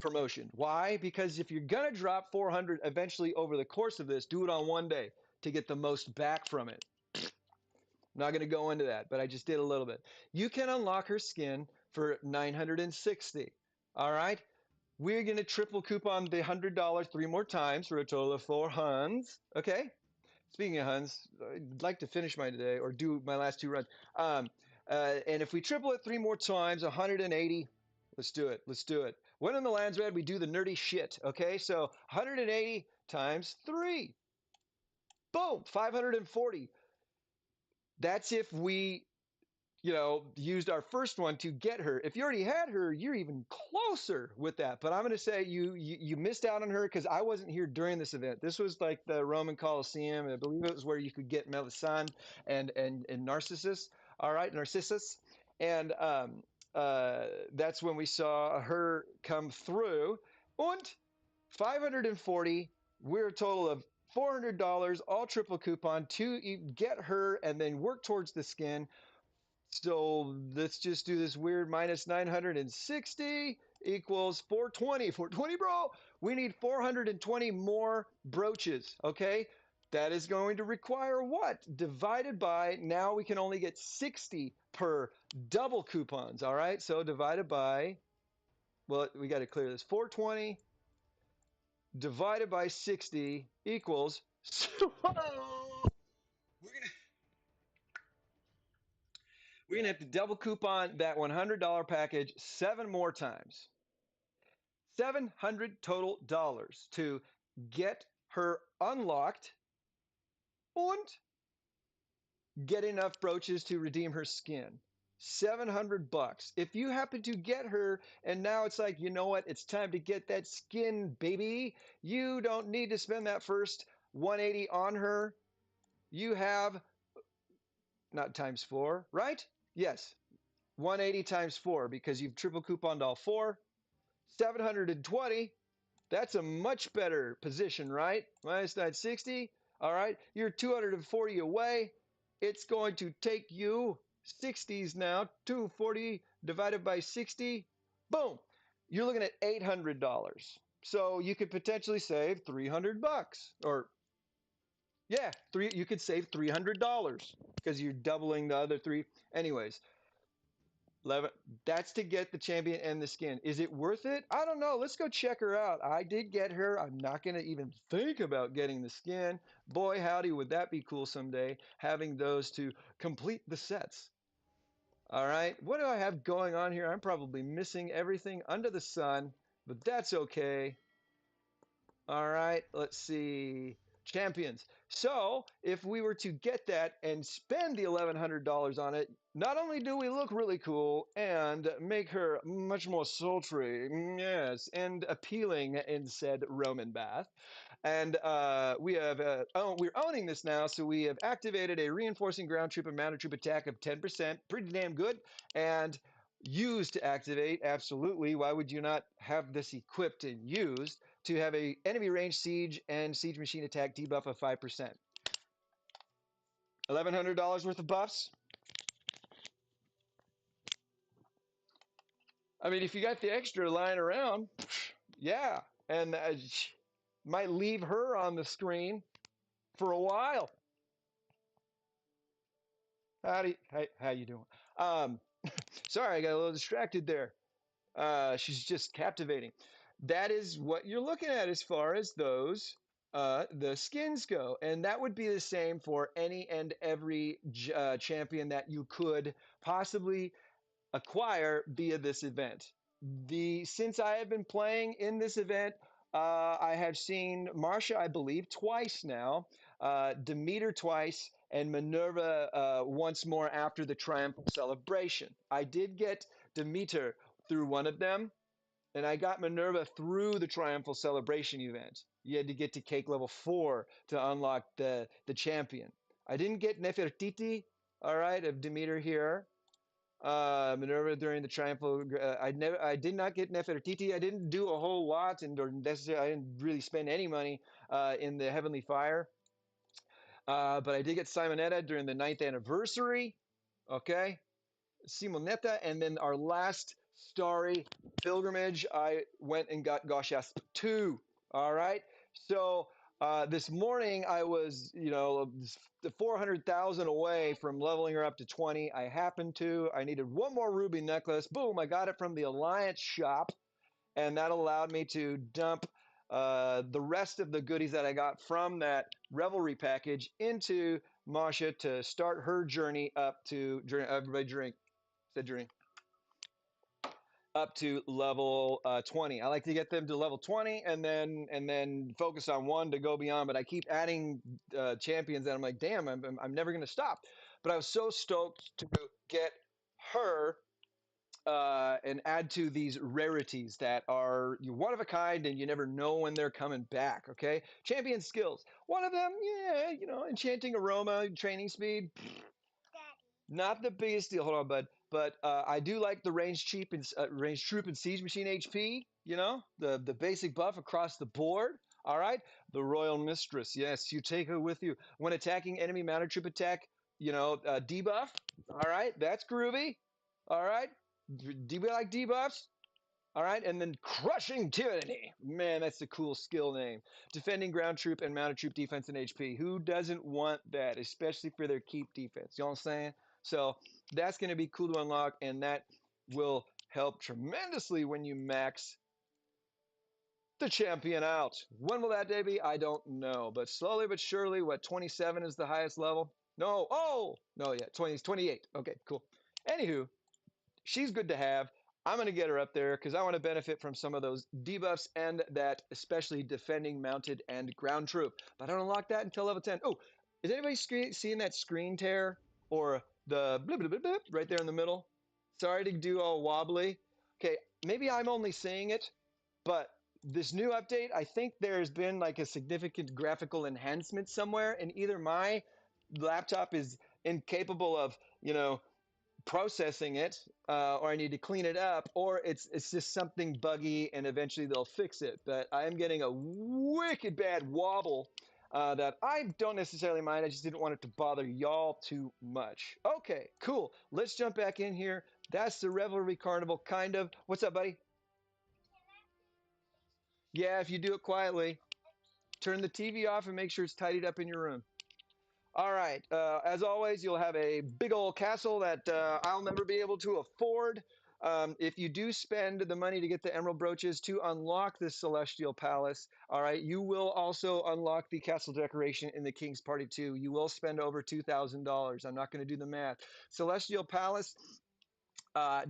promotion. Why? Because if you're going to drop 400 eventually over the course of this, do it on one day to get the most back from it. I'm not going to go into that, but I just did a little bit. You can unlock her skin for 960. All right. We're going to triple coupon the $100 3 more times for a total of 4 Huns. Okay. Speaking of Huns, I'd like to finish my today or do my last 2 runs. And if we triple it 3 more times, 180. Let's do it. Let's do it. When in the land's red, we do the nerdy shit. Okay. So 180 times 3. Boom. 540. That's if we used our first one to get her. If you already had her, you're even closer with that. But I'm going to say you missed out on her because I wasn't here during this event. This was like the Roman Colosseum. I believe it was where you could get Melisande and Narcissus. All right, Narcissus, and that's when we saw her come through. And 540. We're a total of $400, all triple coupon to get her and then work towards the skin. So let's just do this weird minus 960 equals 420. 420, bro. We need 420 more brooches, okay? That is going to require what? Divided by, now we can only get 60 per double coupons, all right? So divided by, well, we got to clear this. 420 divided by 60 equals, we're going to We're gonna have to double coupon that $100 package 7 more times. 700 total dollars to get her unlocked and get enough brooches to redeem her skin. 700 bucks. If you happen to get her and now it's like, you know what? It's time to get that skin, baby. You don't need to spend that first 180 on her. You have not times 4, right? Yes. 180 times 4 because you've triple couponed all 4. 720. That's a much better position, right? Minus 960. All right. You're 240 away. It's going to take you 60s now. 240 divided by 60. Boom. You're looking at $800. So you could potentially save 300 bucks or yeah, you could save $300 because you're doubling the other 3. Anyways, 11. That's to get the champion and the skin. Is it worth it? I don't know. Let's go check her out. I did get her. I'm not going to even think about getting the skin. Boy, howdy, would that be cool someday, having those to complete the sets. All right. What do I have going on here? I'm probably missing everything under the sun, but that's okay. All right, let's see. Champions. So, if we were to get that and spend the $1,100 on it, not only do we look really cool and make her much more sultry, yes, and appealing in said Roman bath, and we have we're owning this now, so we have activated a reinforcing ground troop and mounted troop attack of 10%, pretty damn good, and used to activate, absolutely. Why would you not have this equipped and used to have a enemy range siege and siege machine attack debuff of 5%? $1,100 worth of buffs. I mean, if you got the extra lying around, yeah, and might leave her on the screen for a while. How you doing? Um, Sorry, I got a little distracted there. She's just captivating. That is what you're looking at as far as those the skins go, and that would be the same for any and every champion that you could possibly acquire via this event. The Since I have been playing in this event, I have seen Marcia, I believe, twice now, Demeter twice, and Minerva once more after the triumphal celebration. I did get Demeter through one of them, and I got Minerva through the triumphal celebration event. You had to get to cake level 4 to unlock the champion. I didn't get Nefertiti, all right, of Demeter here. Minerva during the triumphal. I did not get Nefertiti. I didn't do a whole lot, and or necessarily I didn't really spend any money in the Heavenly Fire. But I did get Simonetta during the 9th anniversary. Okay, Simonetta, and then our last starry pilgrimage, I went and got Goshasp 2. All right. So this morning I was, the 400,000 away from leveling her up to 20. I happened to. I needed one more ruby necklace. Boom! I got it from the Alliance shop, and that allowed me to dump the rest of the goodies that I got from that Revelry package into Masha to start her journey up to everybody drink. Said journey up to level 20. I like to get them to level 20 and then focus on one to go beyond. But I keep adding champions, and I'm like, damn, I'm never going to stop. But I was so stoked to get her and add to these rarities that are one of a kind and you never know when they're coming back. Okay, champion skills. One of them, yeah, enchanting aroma, training speed. Not the biggest deal. Hold on, bud. But I do like the range troop and siege machine HP. The basic buff across the board. All right, the Royal Mistress. Yes, you take her with you when attacking enemy mounted troop attack. Debuff. All right, that's groovy. All right, do we like debuffs? All right, and then Crushing Tyranny. Man, that's a cool skill name. Defending ground troop and mounted troop defense and HP. Who doesn't want that, especially for their keep defense? You know what I'm saying? So that's going to be cool to unlock, and that will help tremendously when you max the champion out. When will that day be? I don't know, but slowly but surely, 27 is the highest level? No, no, yeah, 20 is 28. Okay, cool. Anywho, she's good to have. I'm going to get her up there because I want to benefit from some of those debuffs and that especially defending mounted and ground troop. But I don't unlock that until level 10. Oh, is anybody seeing that screen tear or the blip, blip, blip, blip right there in the middle? Sorry to do all wobbly. Okay, maybe I'm only seeing it, but this new update, I think there's been like a significant graphical enhancement somewhere, and either my laptop is incapable of, processing it, or I need to clean it up, or it's just something buggy, and eventually they'll fix it. But I am getting a wicked bad wobble that I don't necessarily mind. I just didn't want it to bother y'all too much. Okay, cool. Let's jump back in here. That's the Revelry Carnival, kind of. What's up, buddy? Yeah, if you do it quietly. Turn the TV off and make sure it's tidied up in your room. All right. As always, you'll have a big old castle that I'll never be able to afford. If you do spend the money to get the emerald brooches to unlock the celestial palace, all right, you will also unlock the castle decoration in the King's Party 2. You will spend over $2,000. I'm not going to do the math. Celestial Palace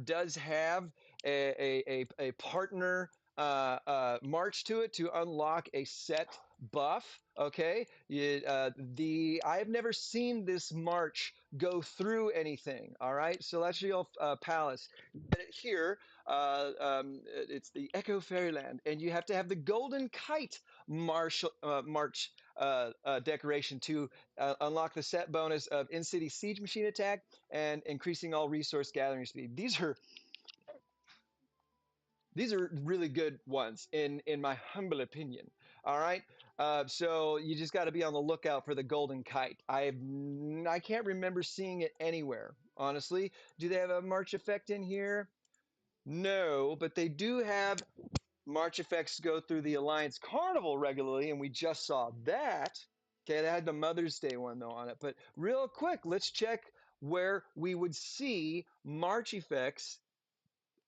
does have a partner march to it to unlock a set buff. Okay, the I have never seen this march go through anything. All right, Celestial Palace. Get it here. It's the Echo Fairyland, and you have to have the Golden Kite march decoration to unlock the set bonus of in-city siege machine attack and increasing all resource gathering speed. These are really good ones in my humble opinion. All right, so you just got to be on the lookout for the golden kite. I can't remember seeing it anywhere. Honestly, do they have a march effect in here? No, but they do have March effects go through the Alliance Carnival regularly, and we just saw that. Okay, they had the Mother's Day one though on it. But real quick, let's check where we would see March effects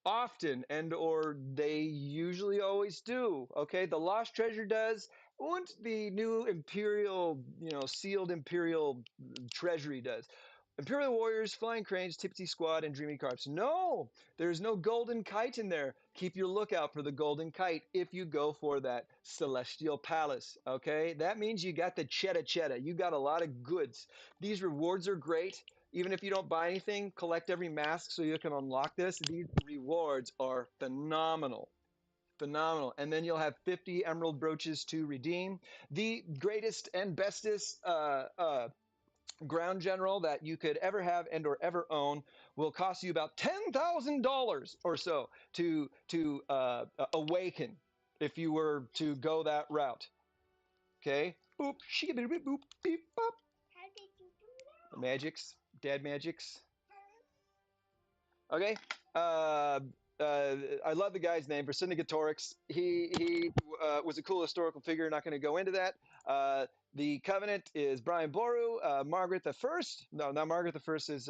often, and or they usually always do. Okay, the Lost Treasure does, and the new Imperial, sealed Imperial Treasury does. Imperial Warriors, Flying Cranes, Tipsy Squad, and Dreamy Carps. No, there's no golden kite in there. Keep your lookout for the golden kite if you go for that Celestial Palace. Okay, that means you got the cheddar. You got a lot of goods. These rewards are great. Even if you don't buy anything, collect every mask so you can unlock this. These rewards are phenomenal. Phenomenal. And then you'll have 50 emerald brooches to redeem. The greatest and bestest ground general that you could ever have and or ever own will cost you about $10,000 or so to awaken if you were to go that route. Okay. Boop. Boop. Boop. Beep. Bop. How did you do that? Magics. Dad magics. Okay. Uh, I love the guy's name, Vercingetorix. He was a cool historical figure. Not going to go into that. The Covenant is Brian Boru. Margaret the First. No, not Margaret the First is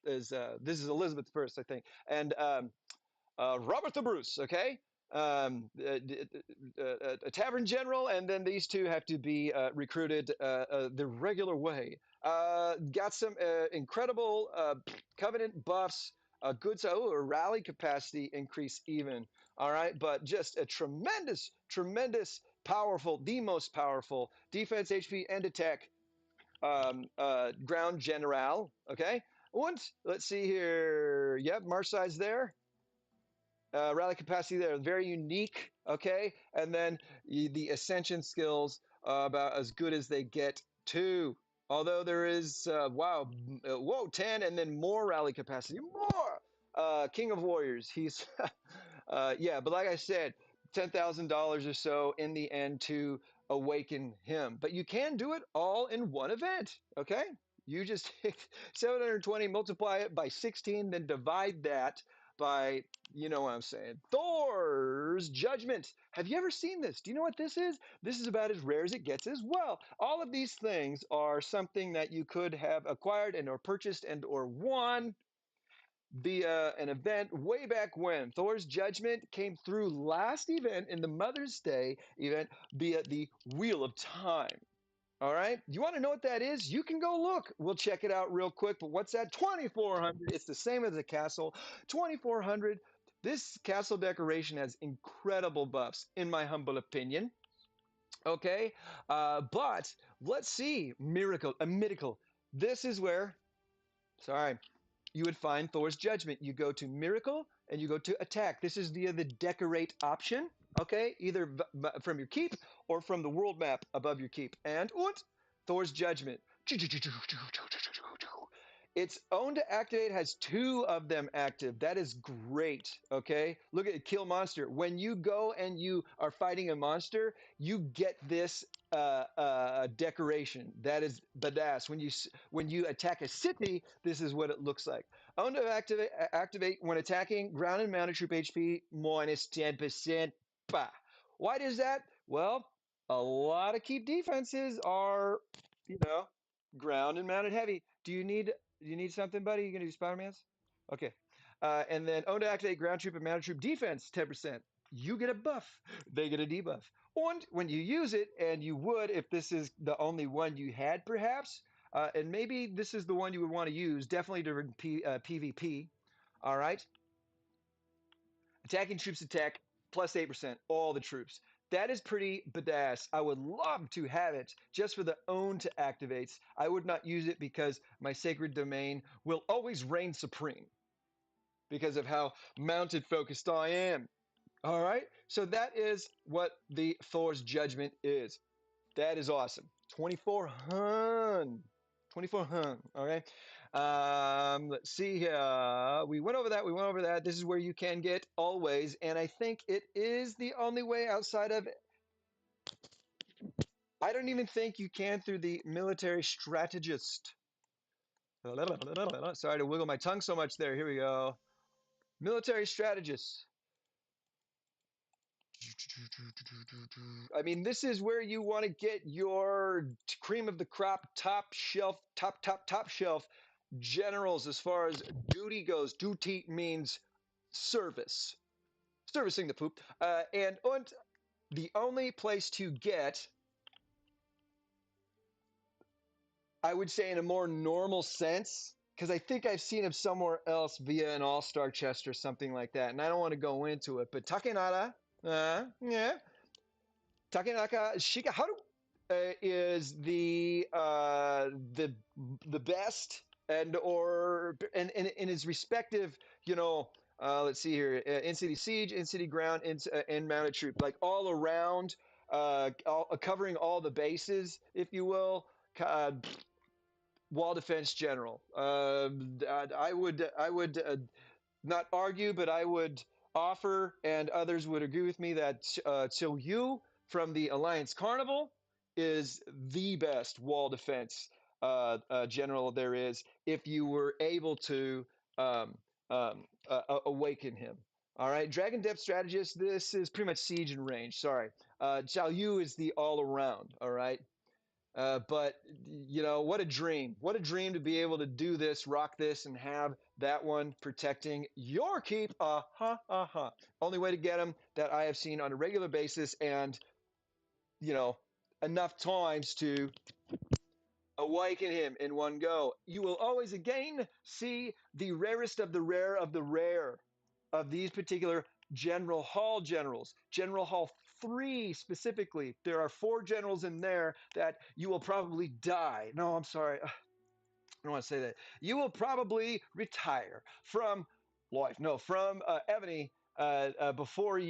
this is Elizabeth the First, I think. And Robert the Bruce. Okay. A tavern general, and then these two have to be recruited the regular way. Got some incredible covenant buffs. A good a rally capacity increase even. All right, but just a tremendous, powerful, the most powerful defense, HP, and attack ground general. Okay, once let's see here. Yep, march size there. Rally capacity there, very unique. Okay, and then the ascension skills about as good as they get too. Although there is whoa 10 and then more rally capacity, more. King of Warriors, he's yeah, but like I said, $10,000 or so in the end to awaken him. But you can do it all in one event. Okay, you just 720, multiply it by 16, then divide that by, you know what I'm saying, Thor's Judgment. Have you ever seen this? Do you know what this is? This is about as rare as it gets as well. All of these things are something that you could have acquired and or purchased and or won via an event way back when. Thor's Judgment came through last event in the Mother's Day event via the Wheel of Time. All right. You want to know what that is? You can go look. We'll check it out real quick. But what's that? 2,400. It's the same as a castle. 2,400. This castle decoration has incredible buffs, in my humble opinion. Okay. But let's see. A miracle. This is where, sorry, you would find Thor's Judgment. You go to Miracle and you go to Attack. This is via the Decorate option. Okay, either from your keep or from the world map above your keep. And Thor's Judgment. Its own to activate has two of them active. That is great. Okay, look at Kill Monster. When you go and you are fighting a monster, you get this decoration. That is badass. When you attack a city, this is what it looks like. Own to activate when attacking ground and mounted troop HP minus 10%. Bah. Why does that? Well, a lot of keep defenses are you know, ground and mounted heavy. Do you need something, buddy? You gonna do Spider-Man's? Okay. And then own to activate ground troop and mounted troop defense 10%. You get a buff. They get a debuff. And when you use it, and you would if this is the only one you had, perhaps, and maybe this is the one you would want to use, definitely during PvP. All right. Attacking troops attack plus 8%, all the troops. That is pretty badass. I would love to have it just for the own to activates. I would not use it because my sacred domain will always reign supreme because of how mounted focused I am. All right. So that is what the Thor's judgment is. That is awesome. 2400. 2400. Okay. Let's see here. We went over that. We went over that. This is where you can get always. And I think it is the only way outside of. I don't even think you can through the military strategist. Sorry to wiggle my tongue so much there. Here we go. Military strategist. I mean, this is where you want to get your cream of the crop, top shelf, top shelf generals as far as duty goes. Duty means service, servicing the poop. And the only place to get, I would say in a more normal sense, because I think I've seen him somewhere else via an all-star chest or something like that, and I don't want to go into it, but Takenada, yeah, Takenaka Shikaharu is the best and in his respective, let's see here, in city siege, in city ground, in mounted troop, like all around, covering all the bases, if you will. Uh, Wall defense general. I would not argue, but I would offer, and others would agree with me, that Yu from the Alliance Carnival is the best wall defense general there is. If you were able to awaken him. All right, Dragon Depth Strategist. This is pretty much siege and range. Sorry, Xiao Yu is the all around. All right, but what a dream! What a dream to be able to do this, rock this, and have that one protecting your keep. Only way to get them that I have seen on a regular basis, and you know, enough times to awaken him in one go. You will always again see the rarest of the rare of these particular General Hall generals. General Hall 3 specifically. There are 4 generals in there that you will probably die. No, I'm sorry. I don't want to say that. You will probably retire from life. No, from Evony before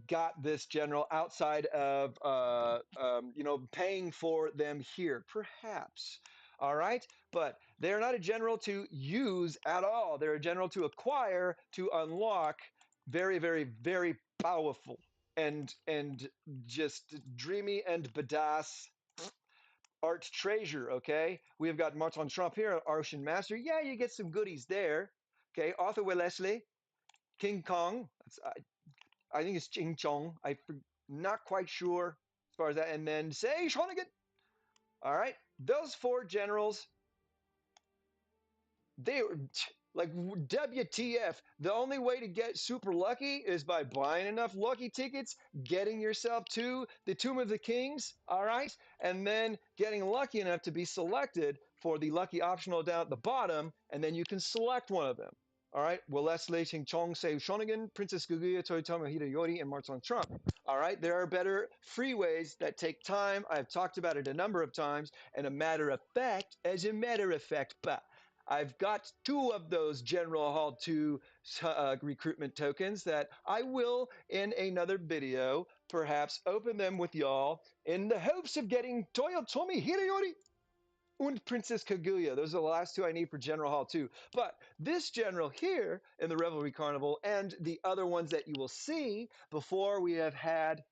got this general outside of paying for them here, perhaps. All right, but they're not a general to use at all. They're a general to acquire to unlock. Very, very, very powerful and just dreamy and badass art treasure. Okay, we have got Martin Trump here, Ocean Master. Yeah, you get some goodies there. Okay, Arthur Wellesley, King Kong. I think it's Ching Chong. I'm not quite sure as far as that. And then say Shonigan. All right, those 4 generals, they were like WTF. The only way to get super lucky is by buying enough lucky tickets, getting yourself to the Tomb of the Kings, all right, and then getting lucky enough to be selected for the lucky optional down at the bottom, and then you can select one of them. All right, well, Leslie Ching Chong, Sei Shonigan, Princess Guguya, Toyotomi Hidayori, and Martin Trump. All right, there are better freeways that take time. I've talked about it a number of times, and as a matter of fact, I've got 2 of those General Hall 2 recruitment tokens that I will, in another video, perhaps open them with y'all in the hopes of getting Toyotomi Hidayori and Princess Kaguya. Those are the last 2 I need for General Hall 2. But this general here in the Revelry Carnival and the other ones that you will see before we have had.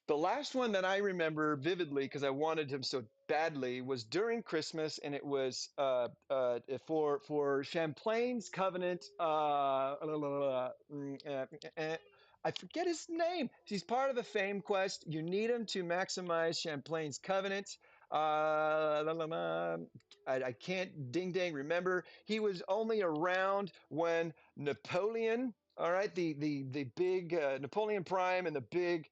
The last one that I remember vividly, because I wanted him so badly, was during Christmas, and it was for Champlain's Covenant. I forget his name. He's part of the Fame Quest. You need him to maximize Champlain's Covenant. La, la, la. I can't ding dang remember. He was only around when Napoleon, all right, the big Napoleon Prime and the big,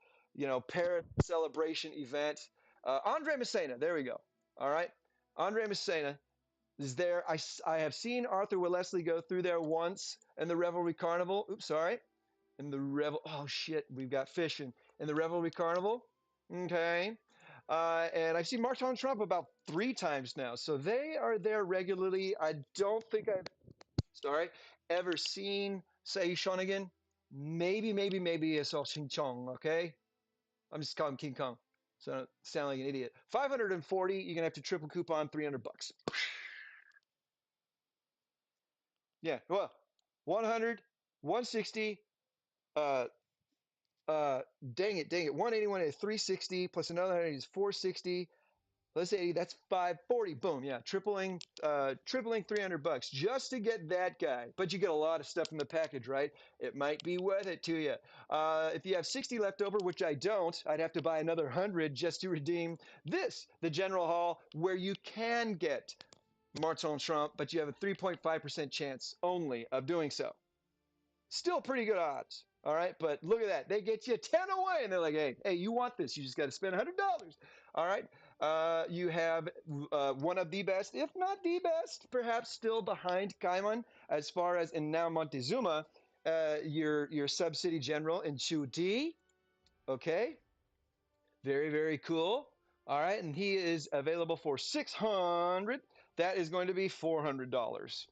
Paris celebration event. Andre Massena, there we go. All right, Andre Massena is there. I have seen Arthur Wellesley go through there once in the Revelry Carnival. Oops, sorry. In the oh shit, we've got fishing in the Revelry Carnival. Okay. And I've seen Martin Trump about 3 times now. So they are there regularly. I don't think I've, sorry, ever seen Sei Shonigan. Maybe a Sao Ching Chong, okay? I'm just calling him King Kong. So I don't sound like an idiot. 540, you're gonna have to triple coupon $300. Yeah, well, 100, 160, uh, dang it. 181 is 360 plus another 100 is 460. Let's say that's 540. Boom. Yeah. Tripling $300 just to get that guy. But you get a lot of stuff in the package, right? It might be worth it to you. If you have 60 left over, which I don't, I'd have to buy another 100 just to redeem this, the General Hall, where you can get Martin Trump, but you have a 3.5% chance only of doing so. Still pretty good odds. All right, but look at that. They get you 10 away, and they're like, hey, you want this. You just got to spend $100. All right. You have one of the best, if not the best, perhaps still behind Cayman, as far as in now Montezuma, your subsidy general in Chu D. Okay. Very, very cool. All right. And he is available for 600. That is going to be $400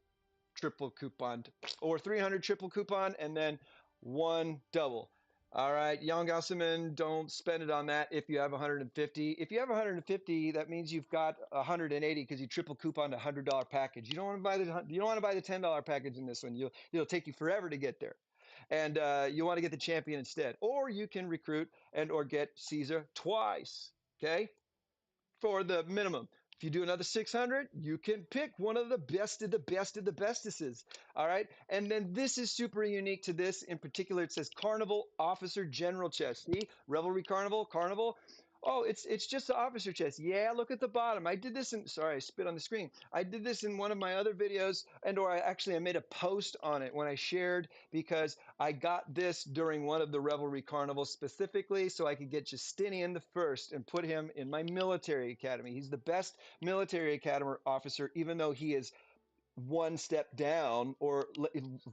triple coupon, or 300 triple coupon, and then one double. All right, Young Gaussiman, don't spend it on that if you have 150. If you have 150, that means you've got 180 because you triple coupon a $100 package. You don't want to buy the $10 package in this one. It'll take you forever to get there, and you want to get the champion instead, or you can recruit and or get Caesar twice. Okay, for the minimum. If you do another 600, you can pick one of the best of the best of the bestesses. All right. And then this is super unique to this in particular. It says Carnival Officer General Chest. See, Revelry Carnival, Carnival. Oh, it's just the officer chest. Yeah, look at the bottom. I did this in, sorry, I spit on the screen. I did this in one of my other videos, and or I made a post on it when I shared, because I got this during one of the Revelry Carnivals specifically so I could get Justinian the First and put him in my military academy. He's the best military academy officer, even though he is one step down or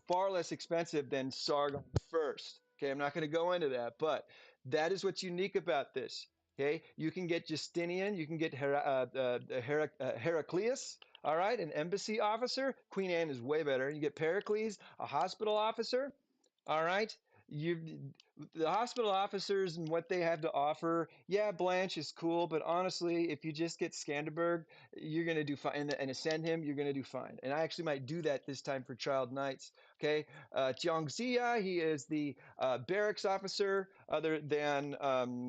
far less expensive than Sargon first. Okay, I'm not going to go into that, but that is what's unique about this. Okay, you can get Justinian, you can get Heraclius, all right, an embassy officer. Queen Anne is way better. You get Pericles, a hospital officer, all right. The hospital officers and what they have to offer. Yeah, Blanche is cool, but honestly, if you just get Skanderberg, you're going to do fine. And ascend him, you're going to do fine. And I actually might do that this time for Child Knights. Okay. Jiangxia, he is the barracks officer, other than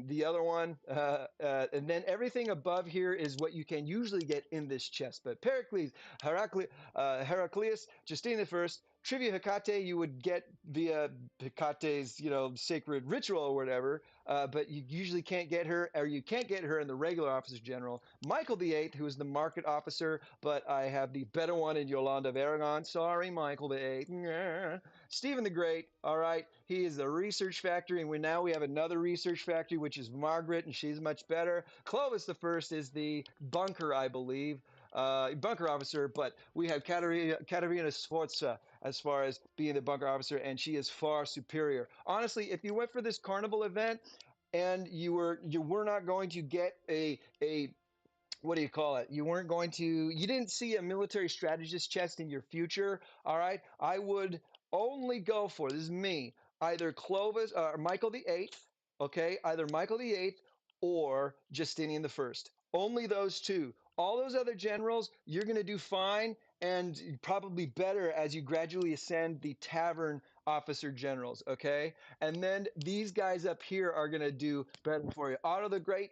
the other one. And then everything above here is what you can usually get in this chest. But Pericles, Heraclius, Justine the First, Trivia Hecate, you would get via Hecate's, sacred ritual or whatever, but you usually can't get her, or you can't get her in the regular officer general. Michael VIII, who is the market officer, but I have the better one in Yolanda of Aragon. Sorry, Michael VIII. Stephen the Great, all right, he is the research factory, and we have another research factory, which is Margaret, and she's much better. Clovis the First is the bunker, I believe. Bunker officer, but we have Katerina Sforza as far as being the bunker officer, and she is far superior. Honestly, if you went for this carnival event and you were not going to get a what do you call it? You didn't see a military strategist chest in your future. All right. I would only go for, this is me, either Clovis or Michael the Eighth. Okay. Either Michael the Eighth or Justinian the First. Only those two. All those other generals, you're going to do fine and probably better as you gradually ascend the tavern officer generals. Okay. And then these guys up here are going to do better for you. Otto the Great,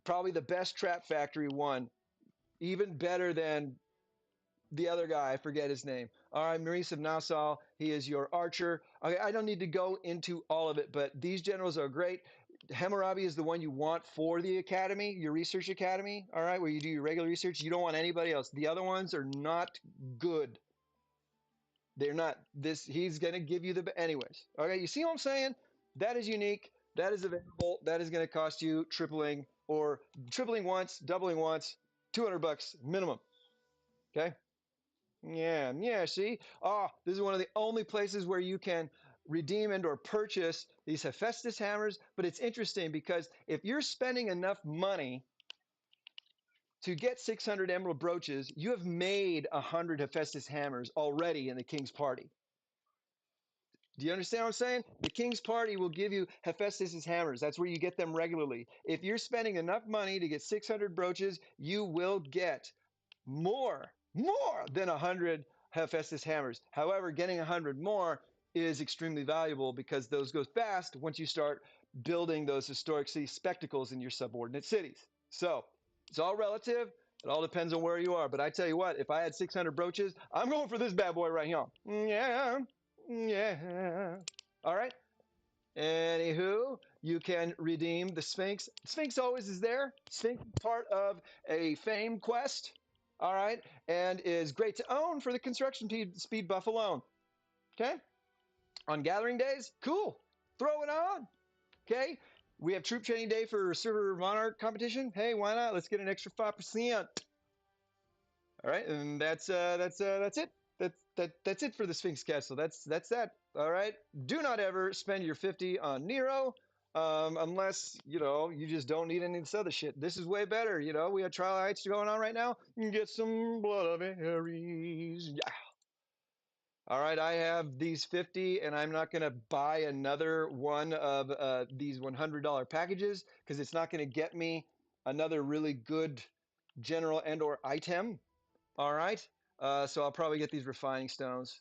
probably the best trap factory one, even better than The other guy, I forget his name. All right, Maurice of Nassau, he is your archer. Okay, I don't need to go into all of it, but these generals are great. Hammurabi is the one you want for the academy, your research academy, all right, where you do your regular research. You don't want anybody else. The other ones are not good. They're not this. He's going to give you the anyways. Okay, you see what I'm saying? That is unique. That is available. That is going to cost you tripling or tripling once, doubling once, $200 minimum. Okay. Yeah, yeah. See, this is one of the only places where you can redeem and or purchase these Hephaestus hammers. But it's interesting because if you're spending enough money to get 600 emerald brooches, you have made 100 Hephaestus hammers already in the king's party. Do you understand what I'm saying? The king's party will give you Hephaestus's hammers. That's where you get them regularly. If you're spending enough money to get 600 brooches, you will get more than 100 Hephaestus hammers. However, getting 100 more is extremely valuable because those go fast once you start building those historic city spectacles in your subordinate cities. So it's all relative. It all depends on where you are. But I tell you what, if I had 600 brooches, I'm going for this bad boy right here. Yeah, yeah. All right. Anywho, you can redeem the Sphinx. Sphinx always is there. Sphinx is part of a fame quest. All right. And is great to own for the construction speed buff alone. Okay. On gathering days, cool. Throw it on. Okay. We have troop training day for server monarch competition. Hey, why not? Let's get an extra 5%. All right, and that's it. That's it for the Sphinx Castle. That's that. All right. Do not ever spend your 50 on Nero, unless you just don't need any of this other shit. This is way better. We have trial heights going on right now. You can get some blood of Aries. Yeah. All right, I have these 50, and I'm not going to buy another one of these $100 packages because it's not going to get me another really good general and or item. All right. So I'll probably get these refining stones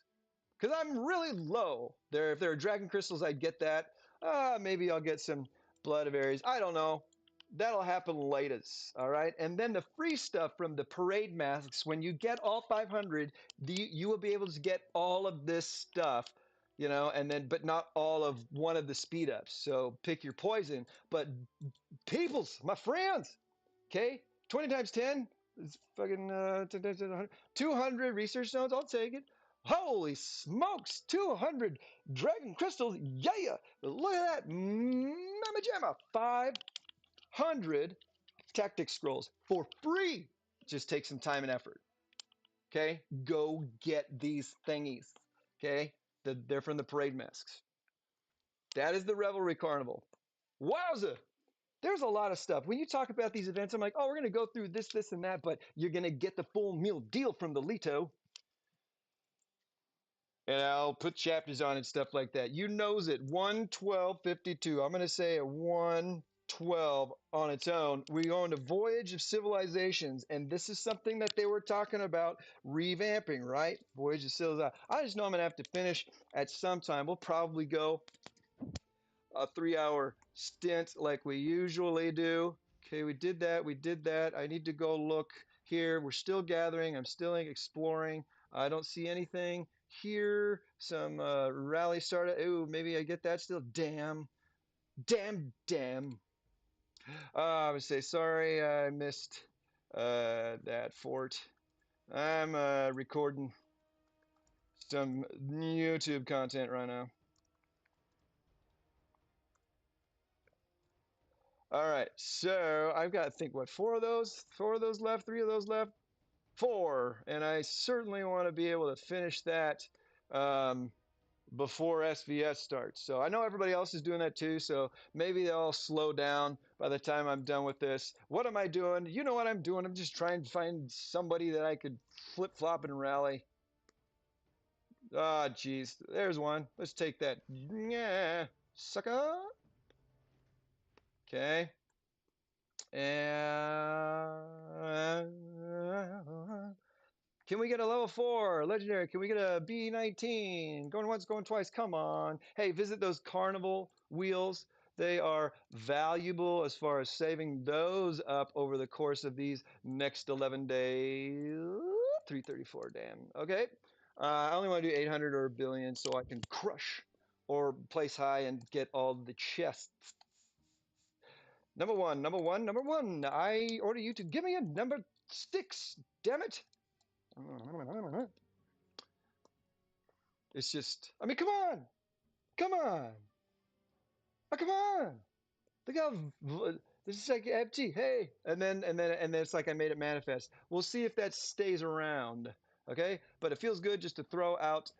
because I'm really low. If there are dragon crystals, I'd get that. Maybe I'll get some blood of Ares. I don't know. That'll happen later. All right. And then the free stuff from the parade masks, when you get all 500, you will be able to get all of this stuff, and then, but not all of one of the speed ups. So pick your poison. But peoples, my friends, okay, 20 times 10 is fucking 200 research stones. I'll take it. Holy smokes, 200 dragon crystals. Yeah, look at that. Mama jamma. 500 tactic scrolls for free. Just take some time and effort. Okay, go get these thingies. Okay, they're from the parade masks. That is the Revelry Carnival. Wowza! There's a lot of stuff. When you talk about these events, I'm like, oh, we're going to go through this, this, and that, but you're going to get the full meal deal from the Leto. And I'll put chapters on and stuff like that. You knows it. 112.52. I'm going to say a 112 on its own. We go into Voyage of Civilizations, and this is something that they were talking about revamping, right? Voyage of Civilizations. I just know I'm going to have to finish at some time. We'll probably go a 3-hour stint like we usually do. Okay, we did that. We did that. I need to go look here. We're still gathering. I'm still exploring. I don't see anything here. Some rally started. Ooh, maybe I get that still. Damn. Damn, damn. I would say sorry I missed that fort. I'm recording some YouTube content right now. All right, so I've got to think what four of those left, three of those left, four, and I certainly want to be able to finish that um, before SVS starts. So I know everybody else is doing that too. So maybe they'll slow down by the time I'm done with this. What am I doing? You know what I'm doing? I'm just trying to find somebody that I could flip flop and rally. Ah, geez, there's one. Let's take that. Yeah, sucker. Okay. And can we get a level 4 legendary? Can we get a B19? Going once, going twice. Come on. Hey, visit those carnival wheels. They are valuable as far as saving those up over the course of these next 11 days. 334, damn. Okay. I only want to do 800 or a billion so I can crush or place high and get all the chests. Number one, number one, number one. I order you to give me a number 6. Damn it. It's just, I mean, come on. Come on. Oh, come on. Look how this is like empty. Hey, and then it's like I made it manifest. We'll see if that stays around. Okay, but it feels good just to throw out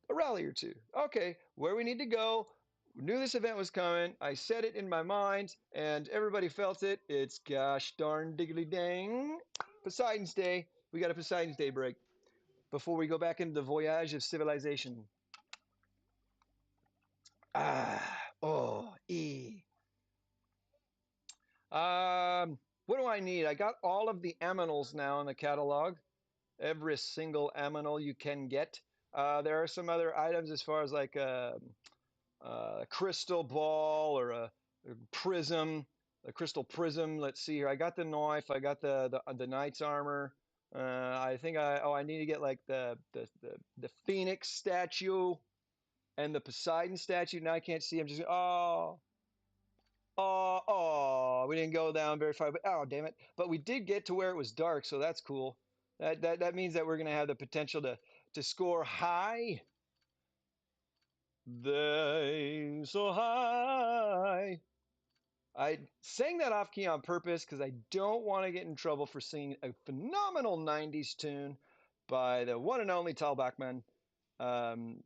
a rally or two. Okay, where we need to go. We knew this event was coming. I said it in my mind, and everybody felt it. It's gosh darn diggly dang Poseidon's Day. We got a Poseidon's Day break before we go back into the voyage of civilization. Oh, e. What do I need? I got all of the aminals now in the catalog. Every single aminal you can get. There are some other items as far as like a crystal ball or a prism, a crystal prism. Let's see here. I got the knife. I got the knight's armor. I think I need to get like the phoenix statue and the Poseidon statue. Now I can't see. I'm just we didn't go down very far, but oh, damn it. But we did get to where it was dark, so that's cool. That means that we're going to have the potential to score high. They so high. I sang that off key on purpose because I don't want to get in trouble for singing a phenomenal 90s tune by the one and only Tal Bachman. Um,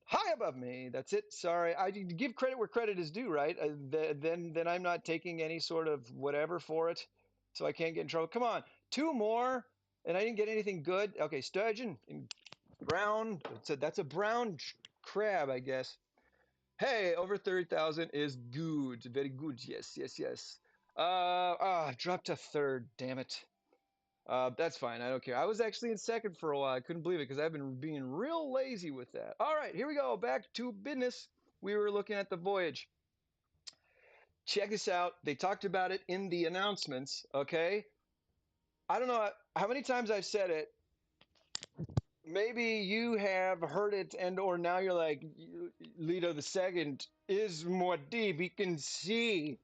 High above me. That's it. Sorry. I give credit where credit is due, right? Then I'm not taking any sort of whatever for it, so I can't get in trouble. Come on, 2 more, and I didn't get anything good. Okay, sturgeon in brown. That's a brown crab, I guess. Hey, over 30,000 is good. Very good. Yes, yes, yes. Dropped to third. Damn it. That's fine. I don't care. I was actually in second for a while. I couldn't believe it because I've been being real lazy with that. All right, here we go. Back to business. We were looking at the voyage. Check this out. They talked about it in the announcements. Okay. I don't know how many times I've said it. Maybe you have heard it, and or now you're like, Leto the second is more deep. He can see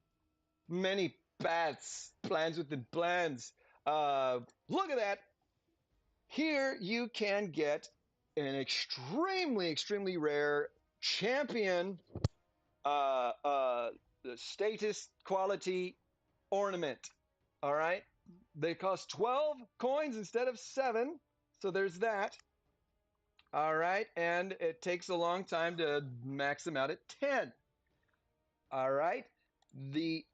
many paths, plans within plans. Look at that. Here you can get an extremely, extremely rare champion the status quality ornament. All right. They cost 12 coins instead of 7. So there's that. All right. And it takes a long time to max them out at 10. All right. The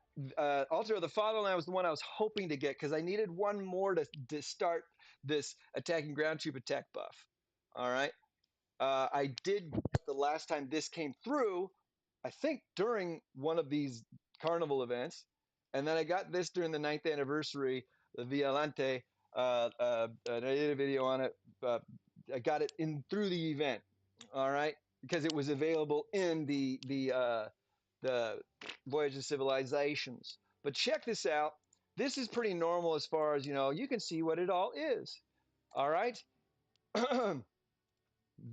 Altar of the Fatherland was the one I was hoping to get because I needed one more to start this attacking ground troop attack buff. All right. I did get the last time this came through, I think during one of these carnival events. And then I got this during the 9th anniversary, the Violante. I did a video on it. I got it in through the event. All right. Because it was available in the Voyage of Civilizations. But check this out. This is pretty normal as far as, you can see what it all is. All right.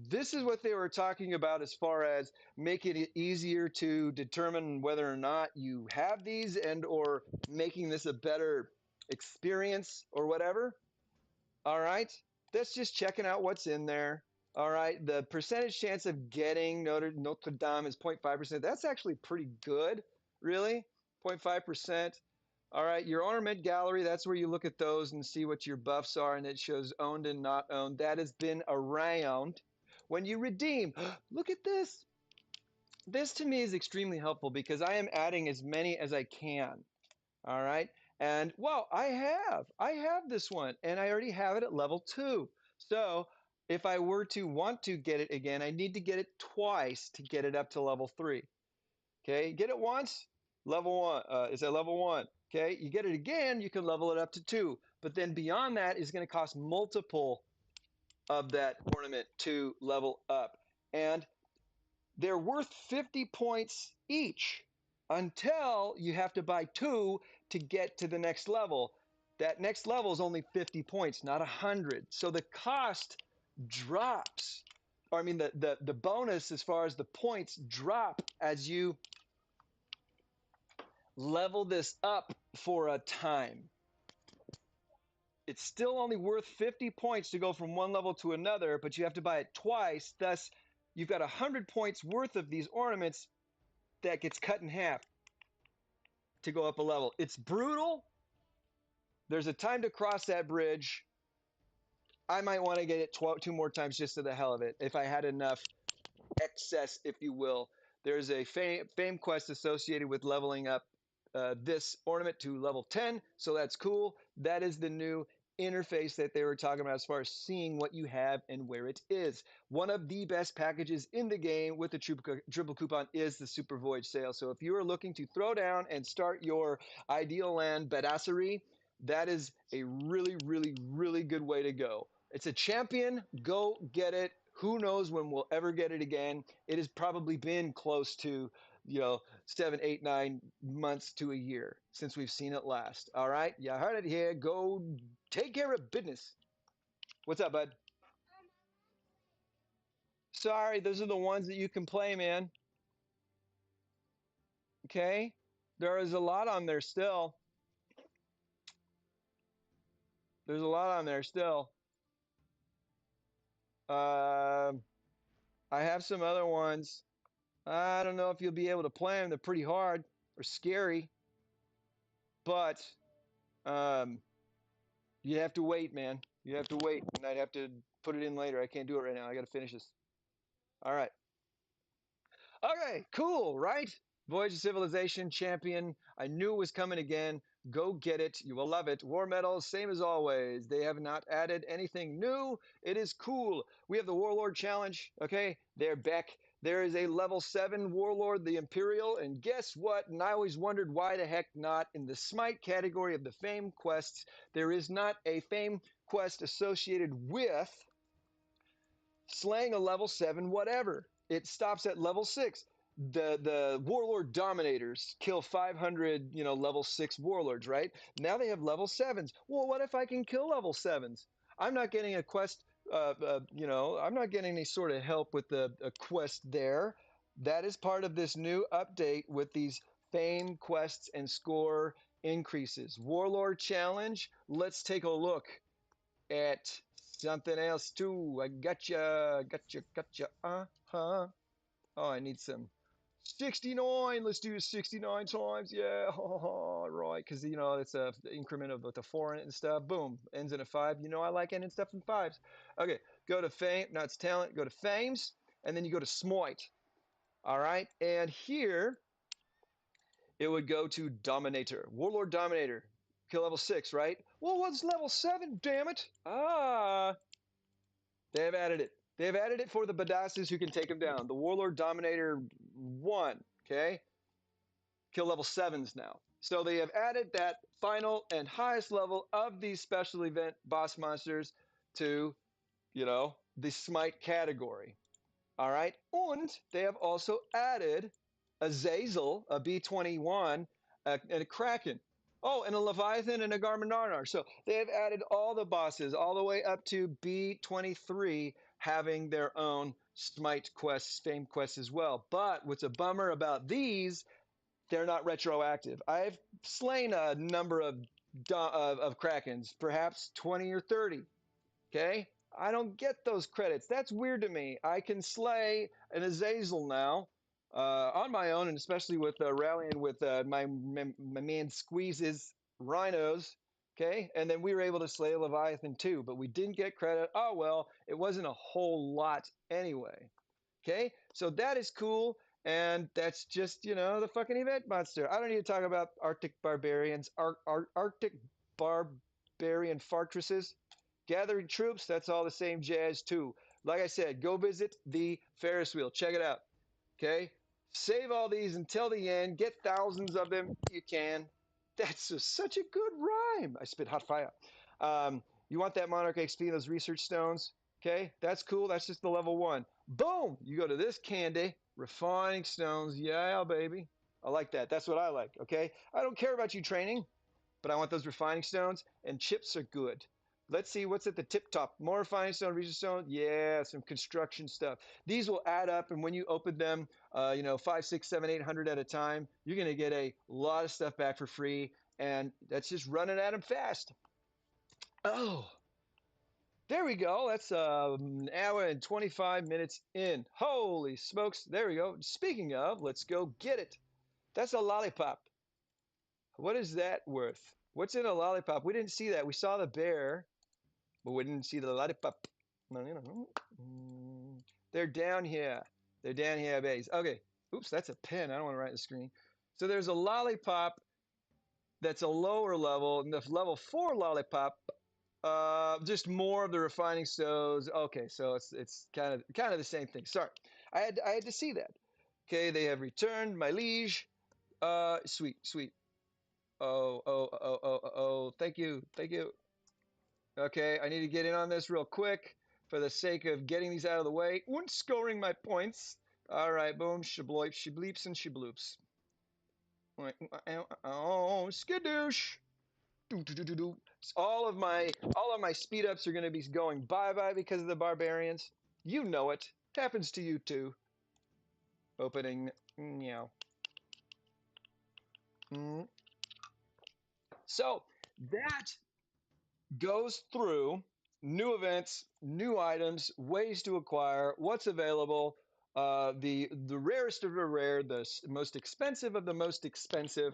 This is what they were talking about as far as making it easier to determine whether or not you have these and or making this a better experience or whatever. All right. That's just checking out what's in there. All right. The percentage chance of getting Notre Dame is 0.5%. That's actually pretty good, really. 0.5%. All right. Your ornament gallery, that's where you look at those and see what your buffs are, and it shows owned and not owned. That has been around. When you redeem, look at this. This to me is extremely helpful because I am adding as many as I can. All right. And well, I have this one and I already have it at level 2. So if I were to want to get it again, I need to get it twice to get it up to level 3. Okay. Get it once, level 1 is at level 1. Okay. You get it again, you can level it up to 2. But then beyond that is going to cost multiple of that ornament to level up. And they're worth 50 points each until you have to buy 2 to get to the next level. That next level is only 50 points, not 100. So the cost drops. Or I mean the bonus as far as the points drop as you level this up for a time. It's still only worth 50 points to go from one level to another, but you have to buy it twice. Thus, you've got 100 points worth of these ornaments that gets cut in half to go up a level. It's brutal. There's a time to cross that bridge. I might want to get it two more times just to the hell of it if I had enough excess, if you will. There's a fame quest associated with leveling up this ornament to level 10, so that's cool. That is the new interface that they were talking about as far as seeing what you have and where it is. One of the best packages in the game with the triple coupon is the Super Voyage sale. So if you are looking to throw down and start your Ideal Land badassery, that is a really, really, really good way to go. It's a champion. Go get it. Who knows when we'll ever get it again? It has probably been close to, 7, 8, 9 months to a year since we've seen it last. All right, you heard it here. Go take care of business. What's up, bud? Sorry, those are the ones that you can play, man. Okay, there is a lot on there still. There's a lot on there still. Uh, I have some other ones. I don't know if you'll be able to play them. They're pretty hard or scary, but um, you have to wait, man. You have to wait, and I'd have to put it in later. I can't do it right now. I got to finish this. All right. Okay, cool, right? Voyage of Civilization champion. I knew it was coming again. Go get it. You will love it. War medals, same as always. They have not added anything new. It is cool. We have the Warlord Challenge. Okay, they're back. There is a level 7 Warlord, the Imperial, and guess what? And I always wondered why the heck not in the Smite category of the Fame quests. There is not a Fame quest associated with slaying a level 7 whatever. It stops at level 6. The warlord dominators kill 500, level 6 warlords, right? Now they have level 7s. Well, what if I can kill level 7s? I'm not getting a quest, I'm not getting any sort of help with a quest there. That is part of this new update with these fame quests and score increases. Warlord challenge, let's take a look at something else too. I gotcha. Uh-huh. Oh, I need some 69. Let's do 69 times. Yeah, right. Because, it's a increment of with a 4 in it and stuff. Boom. Ends in a 5. I like ending stuff in 5s. Okay, go to fame. No, it's talent. Go to fames. And then you go to smite. All right. And here it would go to Dominator. Warlord Dominator. Kill level 6, right? Well, what's level 7? Damn it. They have added it. They have added it for the badasses who can take them down. The Warlord Dominator 1, okay? Kill level 7s now. So they have added that final and highest level of these special event boss monsters to, the Smite category. All right. And they have also added a Zazel, a B21, and a Kraken. Oh, and a Leviathan and a Garminanar. So they have added all the bosses all the way up to B23 having their own Smite quests, fame quests as well. But what's a bummer about these, they're not retroactive. I've slain a number of Krakens, perhaps 20 or 30. Okay? I don't get those credits. That's weird to me. I can slay an Azazel now on my own, and especially with rallying with my man Squeeze's rhinos. Okay, and then we were able to slay a Leviathan too, but we didn't get credit. Oh well, it wasn't a whole lot anyway. Okay, so that is cool, and that's just the fucking event monster. I don't need to talk about Arctic barbarians, Arctic barbarian fortresses. Gathering troops, that's all the same jazz too. Like I said, go visit the Ferris wheel. Check it out. Okay? Save all these until the end. Get thousands of them if you can. That's just such a good rhyme. I spit hot fire. You want that Monarch XP, those research stones? Okay, that's cool. That's just the level 1. Boom! You go to this candy, refining stones. Yeah, baby. I like that. That's what I like. Okay, I don't care about you training. but I want those refining stones, and chips are good. Let's see what's at the tip top. More refining stone, research stone. Yeah, some construction stuff. These will add up, and when you open them, you know, 5, 6, 7, 800 at a time, you're going to get a lot of stuff back for free, and that's just running at them fast. Oh, there we go. That's an hour and 25 minutes in. Holy smokes. There we go. Speaking of, let's go get it. That's a lollipop. What is that worth? What's in a lollipop? We didn't see that. We saw the bear, but we didn't see the lollipop. They're down here. They're down here, babies. Okay. Oops, that's a pen. I don't want to write the screen. So there's a lollipop that's a lower level, and the level 4 lollipop, just more of the refining stones. Okay, so it's kind of the same thing. Sorry, I had to see that. Okay, they have returned, my liege. Sweet, sweet. Oh. Thank you, thank you. Okay, I need to get in on this real quick for the sake of getting these out of the way and scoring my points. All right, boom, shabloip, shibleeps, and shibloops. Oh, skadoosh. All of my speed ups are going to be going bye bye because of the barbarians. You know it. Happens to you too. Opening. Meow. Mm. So that goes through new events, new items, ways to acquire, what's available, the rarest of the rare, the most expensive of the most expensive.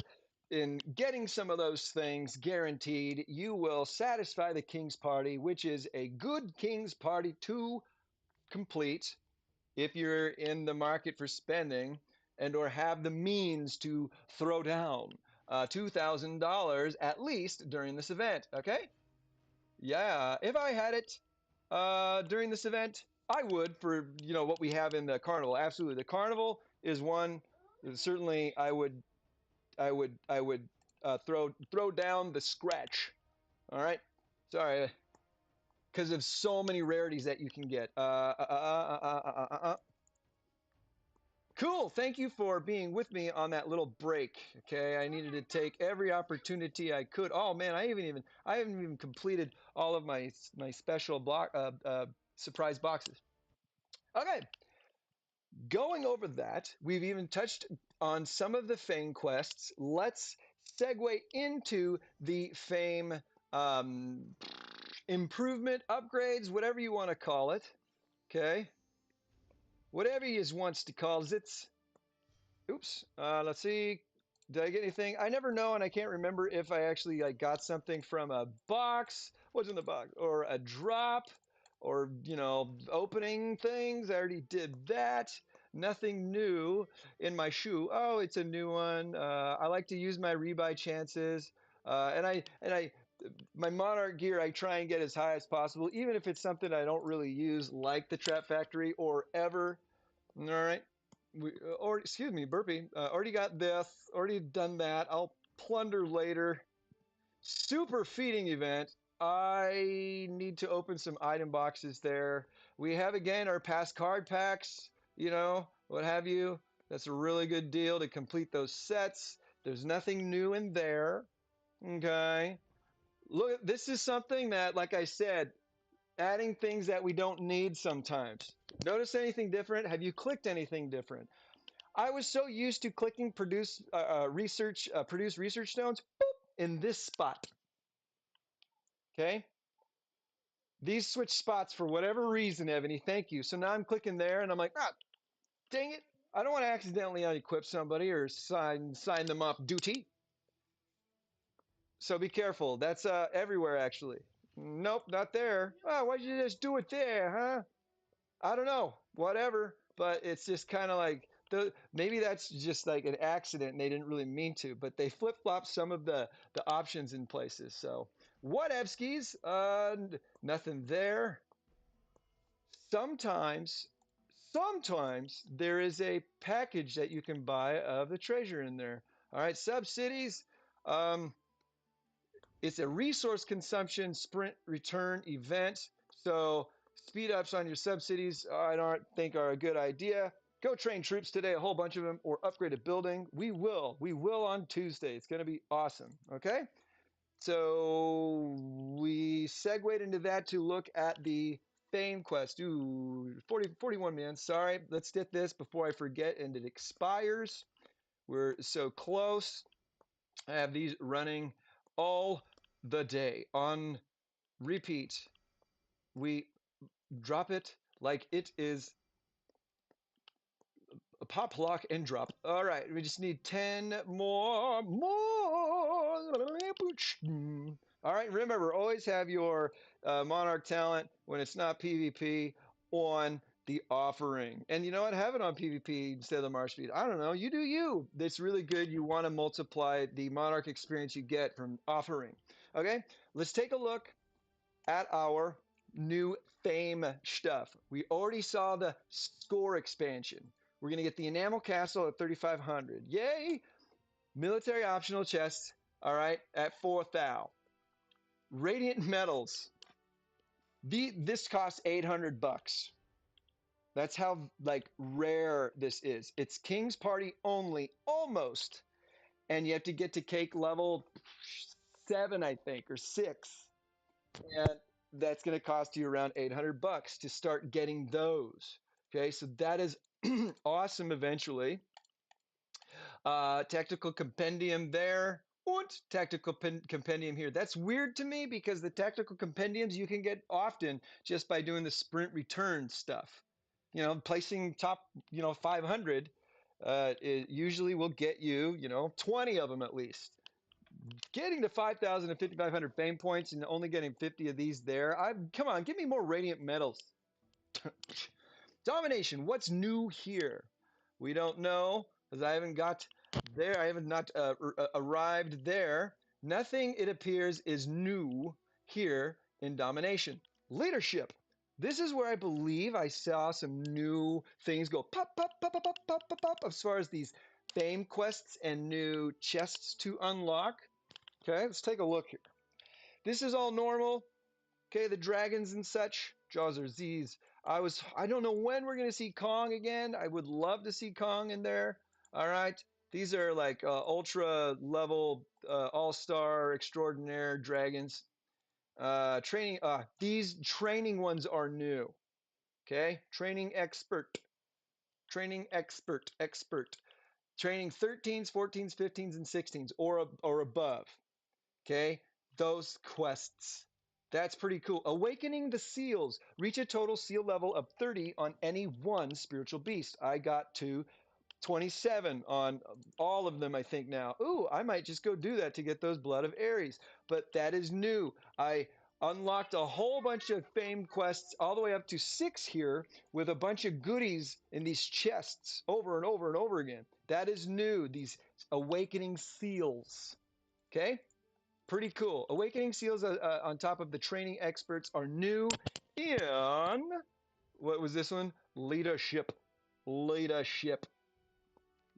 In getting some of those things guaranteed, you will satisfy the king's party, which is a good king's party to complete if you're in the market for spending and or have the means to throw down $2,000 at least during this event. Okay. Yeah, if I had it during this event, I would for what we have in the carnival. Absolutely, the carnival is one. Certainly, I would throw down the scratch. All right, sorry, because of so many rarities that you can get. Cool. Thank you for being with me on that little break. Okay, I needed to take every opportunity I could. Oh man, I haven't even completed all of my special block surprise boxes. Okay, going over that, we've even touched on some of the fame quests. Let's segue into the fame improvement upgrades, whatever you want to call it. Okay, whatever you wants to call it. Oops. Let's see. Did I get anything? I never know, and I can't remember if I actually got something from a box. What's in the box? Or a drop, or opening things. I already did that. Nothing new in my shoe. Oh, it's a new one. I like to use my rebuy chances, and my Monarch gear. I try and get as high as possible, even if it's something I don't really use, like the Trap Factory or ever. All right. Or excuse me, burpee. Already got this. Already done that. I'll plunder later. Super feeding event. I need to open some item boxes there. We have again our past card packs. What have you. That's a really good deal to complete those sets. There's nothing new in there. Okay. Look, this is something that, like I said, adding things that we don't need sometimes. Notice anything different? Have you clicked anything different? I was so used to clicking produce research stones boop, in this spot. Okay. These switch spots for whatever reason, Evony. Thank you. So now I'm clicking there and I'm like, dang it. I don't want to accidentally unequip somebody or sign them off duty. So be careful. That's everywhere actually. Nope, not there. Oh, why'd you just do it there, huh? I don't know, whatever, but it's just kind of like maybe that's just like an accident and they didn't really mean to, but they flip flop some of the options in places. So whatevskis, nothing there. Sometimes there is a package that you can buy of the treasure in there. All right, subsidies. Um, it's a resource consumption sprint return event. So speed ups on your subsidies, I don't think are a good idea. Go train troops today, a whole bunch of them, or upgrade a building. We will on Tuesday. It's going to be awesome. Okay. So we segued into that to look at the Fame Quest. Ooh, 41 minutes. Sorry, let's get this before I forget and it expires. We're so close. I have these running all the day on repeat. We drop it like it is a pop, lock, and drop. All right, we just need 10 more. All right, remember, always have your Monarch talent when it's not PvP on the offering. And you know what? Have it on PvP instead of the Marsh speed. I don't know. You do you. That's really good. You want to multiply the Monarch experience you get from offering. Okay, let's take a look at our new fame stuff. We already saw the score expansion. We're going to get the enamel castle at 3,500. Yay! Military optional chests, all right, at 4,000. Radiant metals. This costs 800 bucks. That's how like rare this is. It's King's Party only, almost, and you have to get to cake level 7, I think, or 6. And that's going to cost you around 800 bucks to start getting those. Okay, so that is awesome eventually. Tactical compendium there. And tactical compendium here. That's weird to me because the tactical compendiums you can get often just by doing the sprint return stuff. You know, placing top, 500 it usually will get you, 20 of them at least. Getting to 5,000 and 5,500 fame points and only getting 50 of these there. Come on, give me more radiant metals. Domination, what's new here? We don't know because I haven't got there. I haven't not arrived there. Nothing, it appears, is new here in Domination. Leadership. This is where I believe I saw some new things go pop, pop, pop, pop, pop, pop, pop, pop, as far as these fame quests and new chests to unlock. Okay, let's take a look here. This is all normal. Okay, the dragons and such. Jaws are Z's. I don't know when we're gonna see Kong again. I would love to see Kong in there. All right. These are like ultra level all-star extraordinaire dragons. Training these training ones are new. Okay? Training expert. Training expert. Expert. Training 13s, 14s, 15s, and 16s or above. Okay, those quests. That's pretty cool. Awakening the seals. Reach a total seal level of 30 on any one spiritual beast. I got to 27 on all of them, I think now. Ooh, I might just go do that to get those Blood of Ares. But that is new. I unlocked a whole bunch of fame quests all the way up to 6 here with a bunch of goodies in these chests over and over and over again. That is new. These awakening seals. Okay? Pretty cool. Awakening seals on top of the training experts are new in, what was this one? Leadership. Leadership.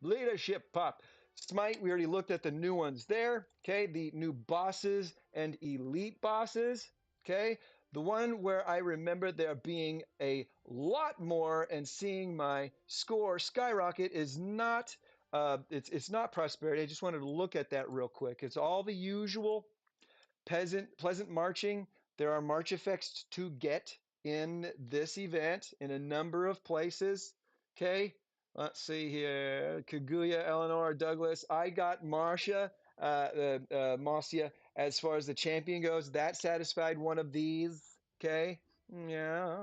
Leadership pop. Smite, we already looked at the new ones there. Okay, the new bosses and elite bosses. Okay, the one where I remember there being a lot more and seeing my score skyrocket is not. It's not prosperity. I just wanted to look at that real quick. It's all the usual pleasant marching. There are march effects to get in this event in a number of places. Okay, let's see here. Kaguya, Eleanor, Douglas. I got Marcia, as far as the champion goes. That satisfied one of these. Okay. Yeah.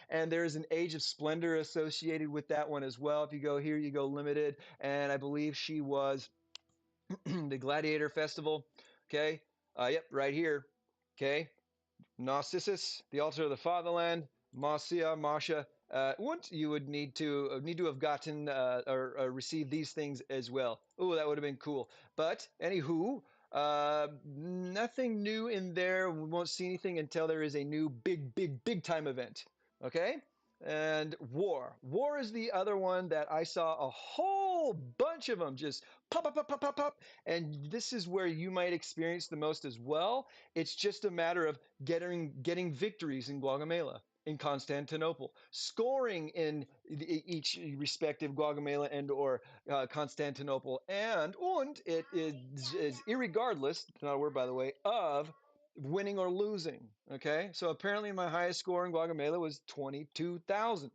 And there's an Age of Splendor associated with that one as well. If you go here, you go limited. And I believe she was the Gladiator Festival. Okay. Yep, right here. Okay. Narcissus, the altar of the fatherland. Marcia, Marcia. What you would need to have gotten or received these things as well. Oh, that would have been cool. But anywho, nothing new in there. We won't see anything until there is a new big time event. Okay. And war. War is the other one that I saw a whole bunch of them just pop, pop, pop, pop, pop, pop. And this is where you might experience the most as well. It's just a matter of getting victories in Guatemala. in Constantinople, scoring in each respective Gaugamela and or Constantinople, and it is irregardless, not a word by the way, of winning or losing. Okay, so apparently my highest score in Gaugamela was 22,000.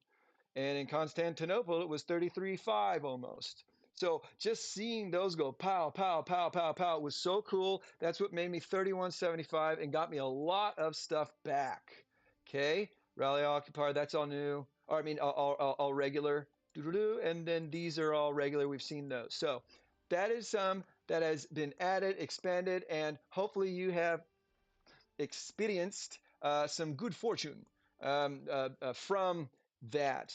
And in Constantinople, it was 33.5 almost. So just seeing those go pow, pow, pow, pow, pow was so cool. That's what made me 3175 and got me a lot of stuff back. Okay, Rally Occupier, that's all new. Or I mean, all regular. Doo-doo-doo. And then these are all regular. We've seen those. So that is some that has been added, expanded, and hopefully you have experienced some good fortune from that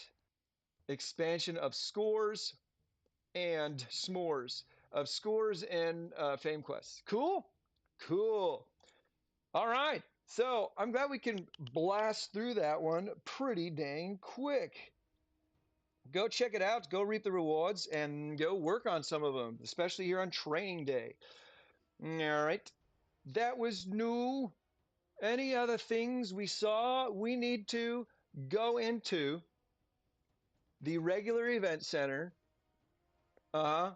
expansion of scores and s'mores, of scores and fame quests. Cool? Cool. All right. So I'm glad we can blast through that one pretty dang quick. Go check it out, go reap the rewards, and go work on some of them, especially here on training day. All right. That was new. Any other things we saw? We need to go into the regular event center. Uh huh.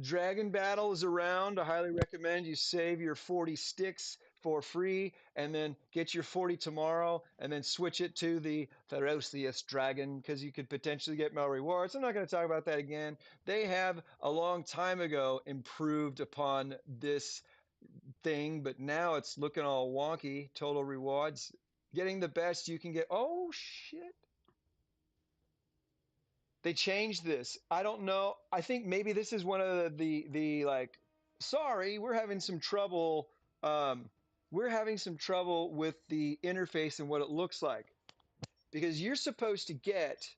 Dragon Battle is around. I highly recommend you save your 40 sticks for free and then get your 40 tomorrow and then switch it to the ferocious dragon because you could potentially get more rewards. I'm not going to talk about that again. They have a long time ago improved upon this thing, but now it's looking all wonky. Total rewards. Getting the best you can get. Oh, shit. They changed this. I don't know. I think maybe this is one of the like, sorry, um we're having some trouble with the interface and what it looks like because you're supposed to get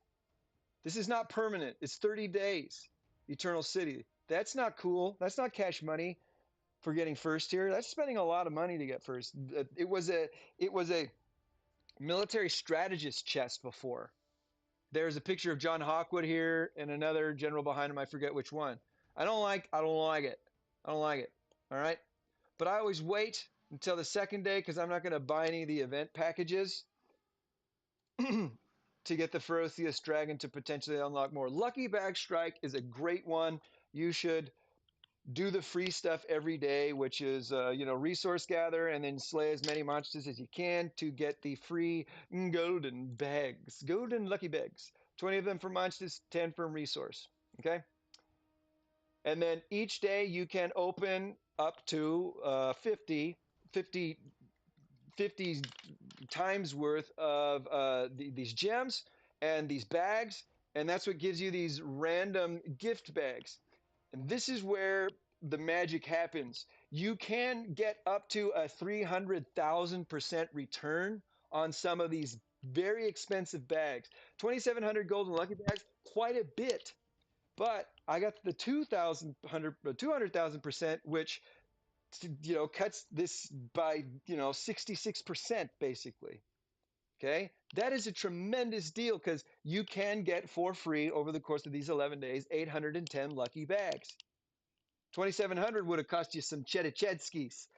this is not permanent. It's 30 days. Eternal City. That's not cool. That's not cash money for getting first here. That's spending a lot of money to get first. It was a military strategist chest before. There's a picture of John Hawkwood here and another general behind him. I forget which one. I don't like it. I don't like it. All right. But I always wait until the second day because I'm not going to buy any of the event packages to get the Ferocious Dragon to potentially unlock more. Lucky Bag Strike is a great one. You should do the free stuff every day, which is resource gather and then slay as many monsters as you can to get the free golden bags, golden lucky bags. 20 of them for monsters, 10 from resource. Okay, and then each day you can open up to 50 times worth of these gems and these bags, and that's what gives you these random gift bags. And this is where the magic happens. You can get up to a 300,000% return on some of these very expensive bags. 2,700 golden lucky bags, quite a bit. But I got the 200,000%, which cuts this by 66% basically. Okay, that is a tremendous deal because you can get for free over the course of these 11 days 810 lucky bags. 2,700 would have cost you some Chedichetskis.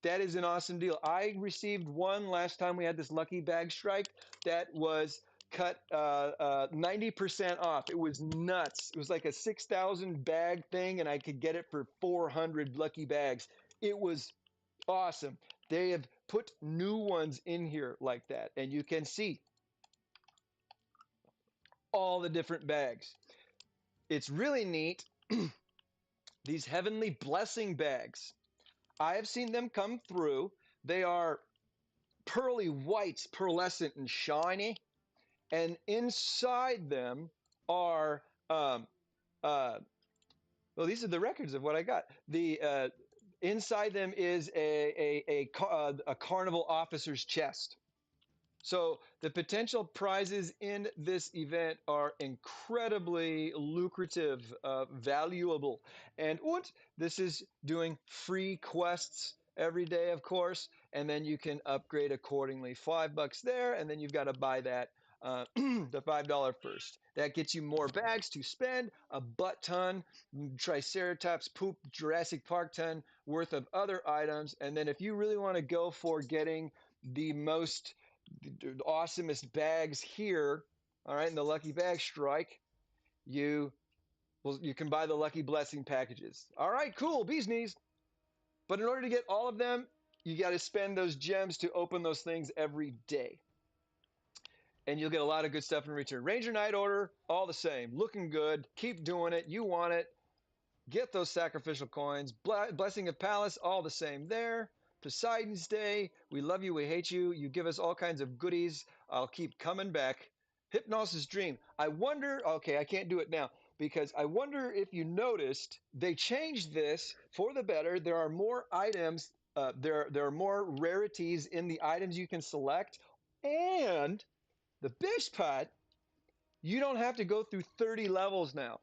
That is an awesome deal. I received one last time we had this lucky bag strike that was cut 90% off. It was nuts. It was like a 6,000 bag thing, and I could get it for 400 lucky bags. It was awesome. They have put new ones in here like that, and you can see all the different bags. It's really neat. These heavenly blessing bags. I have seen them come through. They are pearly white, pearlescent, and shiny. And inside them are, uh, well, these are the records of what I got. The inside them is a carnival officer's chest. So the potential prizes in this event are incredibly lucrative, valuable, and this is doing free quests every day, of course, and then you can upgrade accordingly. $5 there, and then you've got to buy that the $5 first. That gets you more bags to spend, a butt ton, Triceratops poop, Jurassic Park ton worth of other items, and then if you really want to go for getting the most the awesomest bags here. All right, in the lucky bag strike, you you can buy the lucky blessing packages. All right, cool, bees knees. But in order to get all of them, you got to spend those gems to open those things every day. And you'll get a lot of good stuff in return. Ranger Night Order, all the same. Looking good. Keep doing it. You want it. Get those sacrificial coins. Blessing of Palace, all the same there. Poseidon's Day, we love you, we hate you. You give us all kinds of goodies. I'll keep coming back. Hypnosis Dream. I wonder, okay, I can't do it now because I wonder if you noticed they changed this for the better. There are more items, there are more rarities in the items you can select. And the best part, you don't have to go through 30 levels now.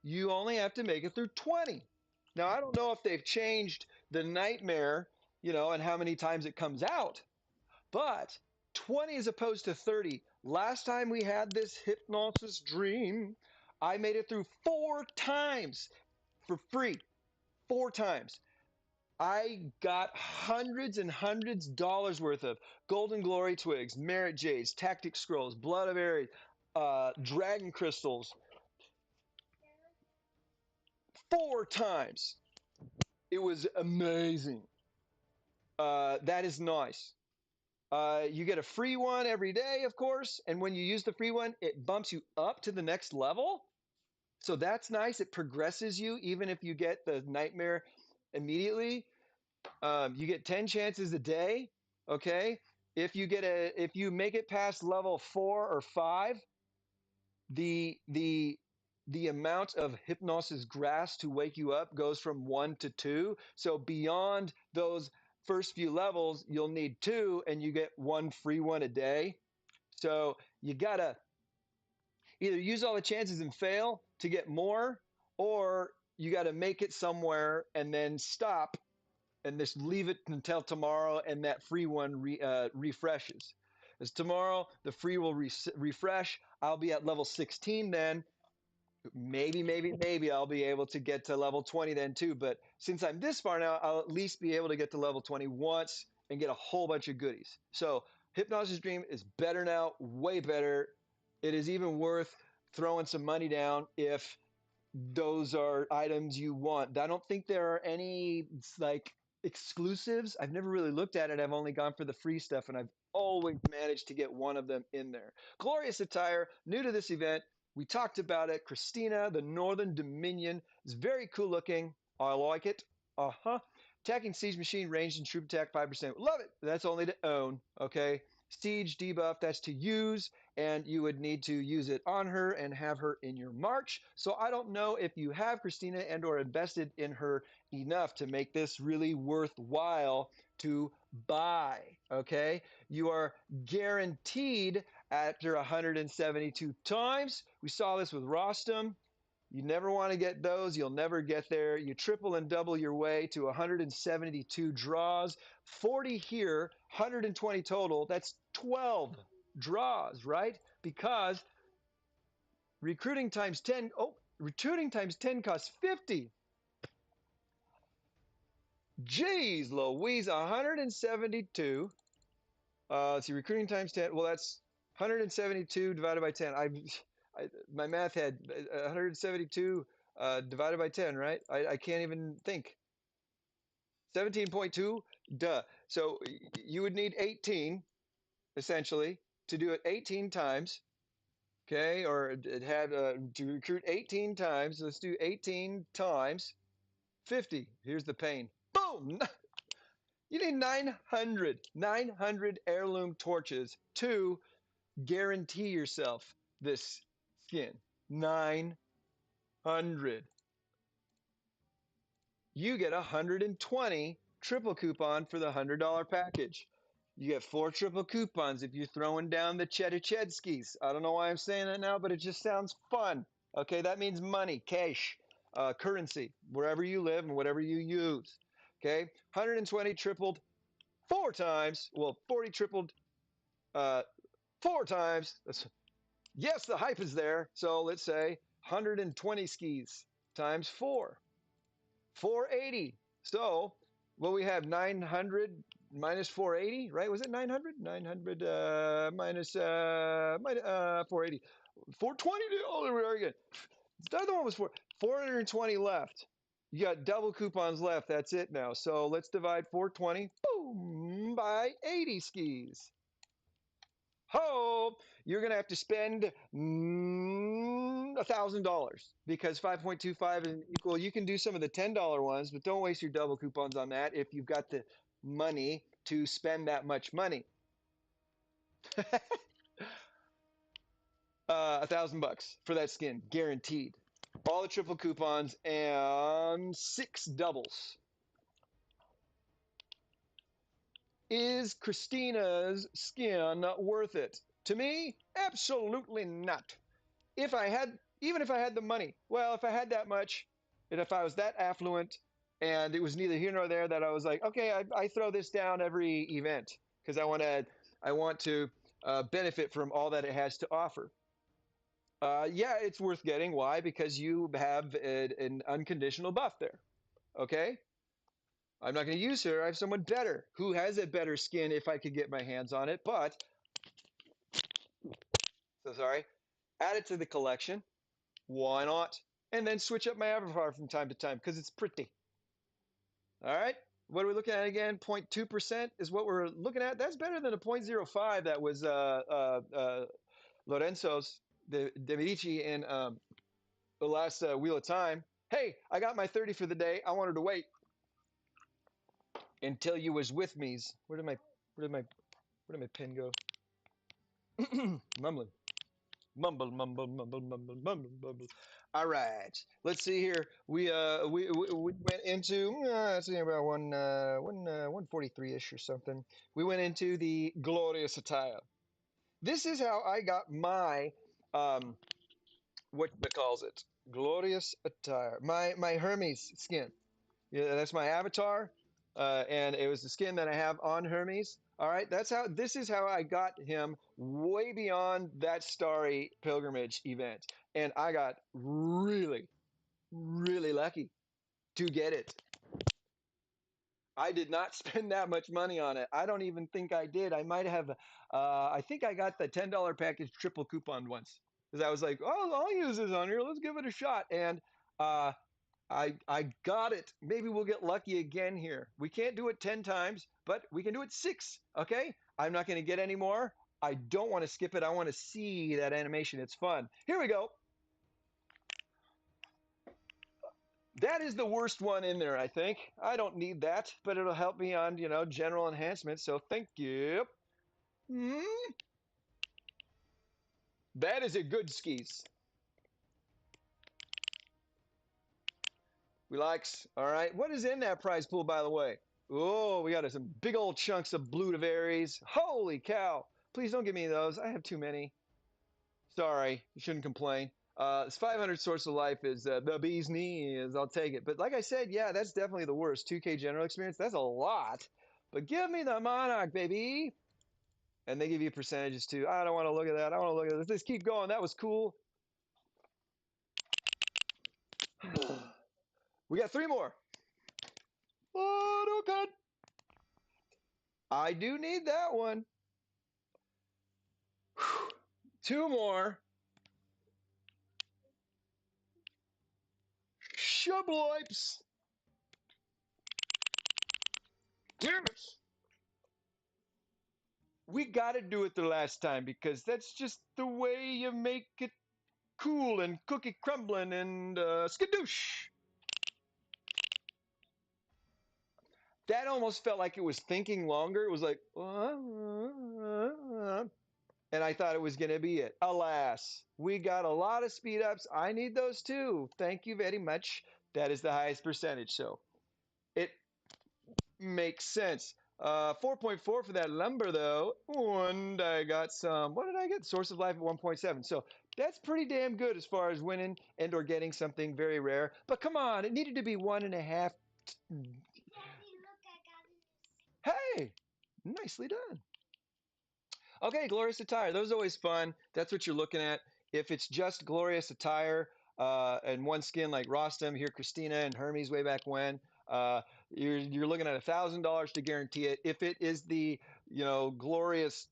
You only have to make it through 20. Now, I don't know if they've changed the nightmare, and how many times it comes out, but 20 as opposed to 30. Last time we had this hypnosis dream, I made it through 4 times for free. 4 times. I got hundreds and hundreds of dollars worth of golden glory twigs, merit jades, tactic scrolls, blood of Ares, dragon crystals. 4 times. It was amazing. That is nice. You get a free one every day, of course, and when you use the free one, it bumps you up to the next level. So that's nice. It progresses you, even if you get the nightmare immediately. You get 10 chances a day. Okay. If you make it past level 4 or 5, the amount of hypnosis grass to wake you up goes from 1 to 2. So beyond those first few levels, you'll need 2, and you get one free one a day. So you gotta either use all the chances and fail to get more, or you gotta make it somewhere and then stop and just leave it until tomorrow, and that free one refreshes. As tomorrow, the free will refresh. I'll be at level 16 then. Maybe I'll be able to get to level 20 then too. But since I'm this far now, I'll at least be able to get to level 20 once and get a whole bunch of goodies. So Hypnosis Dream is better now, way better. It is even worth throwing some money down if those are items you want. I don't think there are any like exclusives. I've never really looked at it. I've only gone for the free stuff, and I've always managed to get one of them in there. Glorious Attire, new to this event. We talked about it. Christina, the Northern Dominion, is very cool looking. I like it. Uh huh. Attacking Siege Machine, ranged and troop attack 5%. Love it. That's only to own. Okay. Siege debuff, that's to use, and you would need to use it on her and have her in your march. So I don't know if you have Christina and or invested in her enough to make this really worthwhile to buy. Okay. You are guaranteed after 172 times. We saw this with Rostam. You never want to get those. You'll never get there. You triple and double your way to 172 draws, 40 here, 120 total. That's 12 draws, right? Because recruiting times 10, recruiting times 10 costs 50. Jeez Louise, 172. Let's see, recruiting times 10. Well, that's 172 divided by 10. My math had 172 divided by 10, right? I can't even think. 17.2, duh. So you would need 18, essentially, to do it 18 times, okay? Or it had to recruit 18 times. Let's do 18 times 50. Here's the pain. Boom! You need 900 heirloom torches to guarantee yourself this skin. 900. You get 120 triple coupon for the $100 package. You get 4 triple coupons if you're throwing down the cheddar chedskis. I don't know why I'm saying that now, but it just sounds fun. Okay, that means money, cash, currency, wherever you live and whatever you use. Okay, 120 tripled 4 times. Well, 40 tripled uh, 4 times. Yes, the hype is there. So let's say 120 skis times 4. 480. So Well, we have 900 minus 480, right? Was it 900? 900 minus 480. 420. Oh, there we are again. The other one was 420 left. You got double coupons left. That's it now. So let's divide 420, boom, by 80 skis. Ho! You're going to have to spend $1,000 because 5.25 is equal. You can do some of the $10 ones, but don't waste your double coupons on that if you've got the money to spend that much money. $1,000 for that skin, guaranteed. All the triple coupons and 6 doubles. Is Christina's skin worth it? To me, absolutely not. Even if I had the money, well, if I had that much, and if I was that affluent, and it was neither here nor there, that I was like, okay, I throw this down every event because I want to benefit from all that it has to offer. Yeah, it's worth getting. Why? Because you have an unconditional buff there. Okay, I'm not going to use her. I have someone better who has a better skin if I could get my hands on it. But so sorry, add it to the collection. Why not? And then switch up my avatar from time to time because it's pretty. All right. What are we looking at again? 0.2% is what we're looking at. That's better than a 0.05 that was Lorenzo's De Medici in the last Wheel of Time. Hey, I got my 30 for the day. I wanted to wait until you was with me's. Where did my pen go? Mumbling. Mumble. All right, let's see here. We went into let's see about 143 ish or something. We went into the glorious attire. This is how I got my what calls it glorious attire. My Hermes skin. Yeah, that's my avatar, and it was the skin that I have on Hermes. All right, that's how. This is how I got him way beyond that starry pilgrimage event, and I got really, really lucky to get it. I did not spend that much money on it. I don't even think I did. I might have. I think I got the $10 package triple coupon once because I was like, "Oh, I'll use this on here. Let's give it a shot." And uh, I got it. Maybe we'll get lucky again here. We can't do it 10 times, but we can do it 6. Okay? I'm not going to get any more. I don't want to skip it. I want to see that animation. It's fun. Here we go. That is the worst one in there, I think. I don't need that, but it'll help me on, general enhancement. So thank you. Hmm? That is a good skis. Relax. All right. What is in that prize pool, by the way? Oh, we got some big old chunks of blue to varies. Holy cow. Please don't give me those. I have too many. Sorry. You shouldn't complain. This 500 source of life is the bee's knees. I'll take it. But like I said, yeah, that's definitely the worst. 2K general experience. That's a lot. But give me the Monarch, baby. And they give you percentages too. I don't want to look at that. I want to look at this. Let's keep going. That was cool. We got 3 more. Oh, no, I do need that one. 2 more. Shublipes. Damn it. We got to do it the last time because that's just the way you make it cool and cookie crumbling and skadoosh. That almost felt like it was thinking longer. It was like, and I thought it was going to be it. Alas, we got a lot of speed ups. I need those too. Thank you very much. That is the highest percentage. So it makes sense. 4.4 for that lumber though. And I got some, what did I get? Source of life at 1.7. So that's pretty damn good as far as winning and or getting something very rare. But come on, it needed to be 1.5. Daddy, look, I got it. Hey, nicely done. Okay, glorious attire. Those are always fun. That's what you're looking at. If it's just glorious attire and one skin like Rostam, here Christina and Hermes way back when, You're looking at $1,000 to guarantee it. If it is the glorious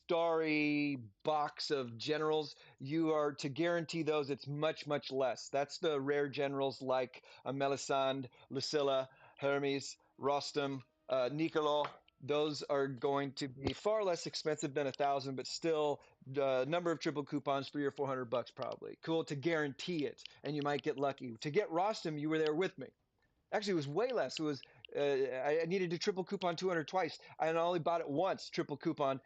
starry box of generals, you are to guarantee those. It's much less. That's the rare generals like Melisande, Lucilla, Hermes, Rostam, Niccolo. Those are going to be far less expensive than 1,000, but still, number of triple coupons, 300 or 400 bucks probably. Cool to guarantee it, and you might get lucky. To get Rostam, you were there with me. Actually, it was way less. It was I needed to triple coupon 200 twice. I only bought it once, triple coupon,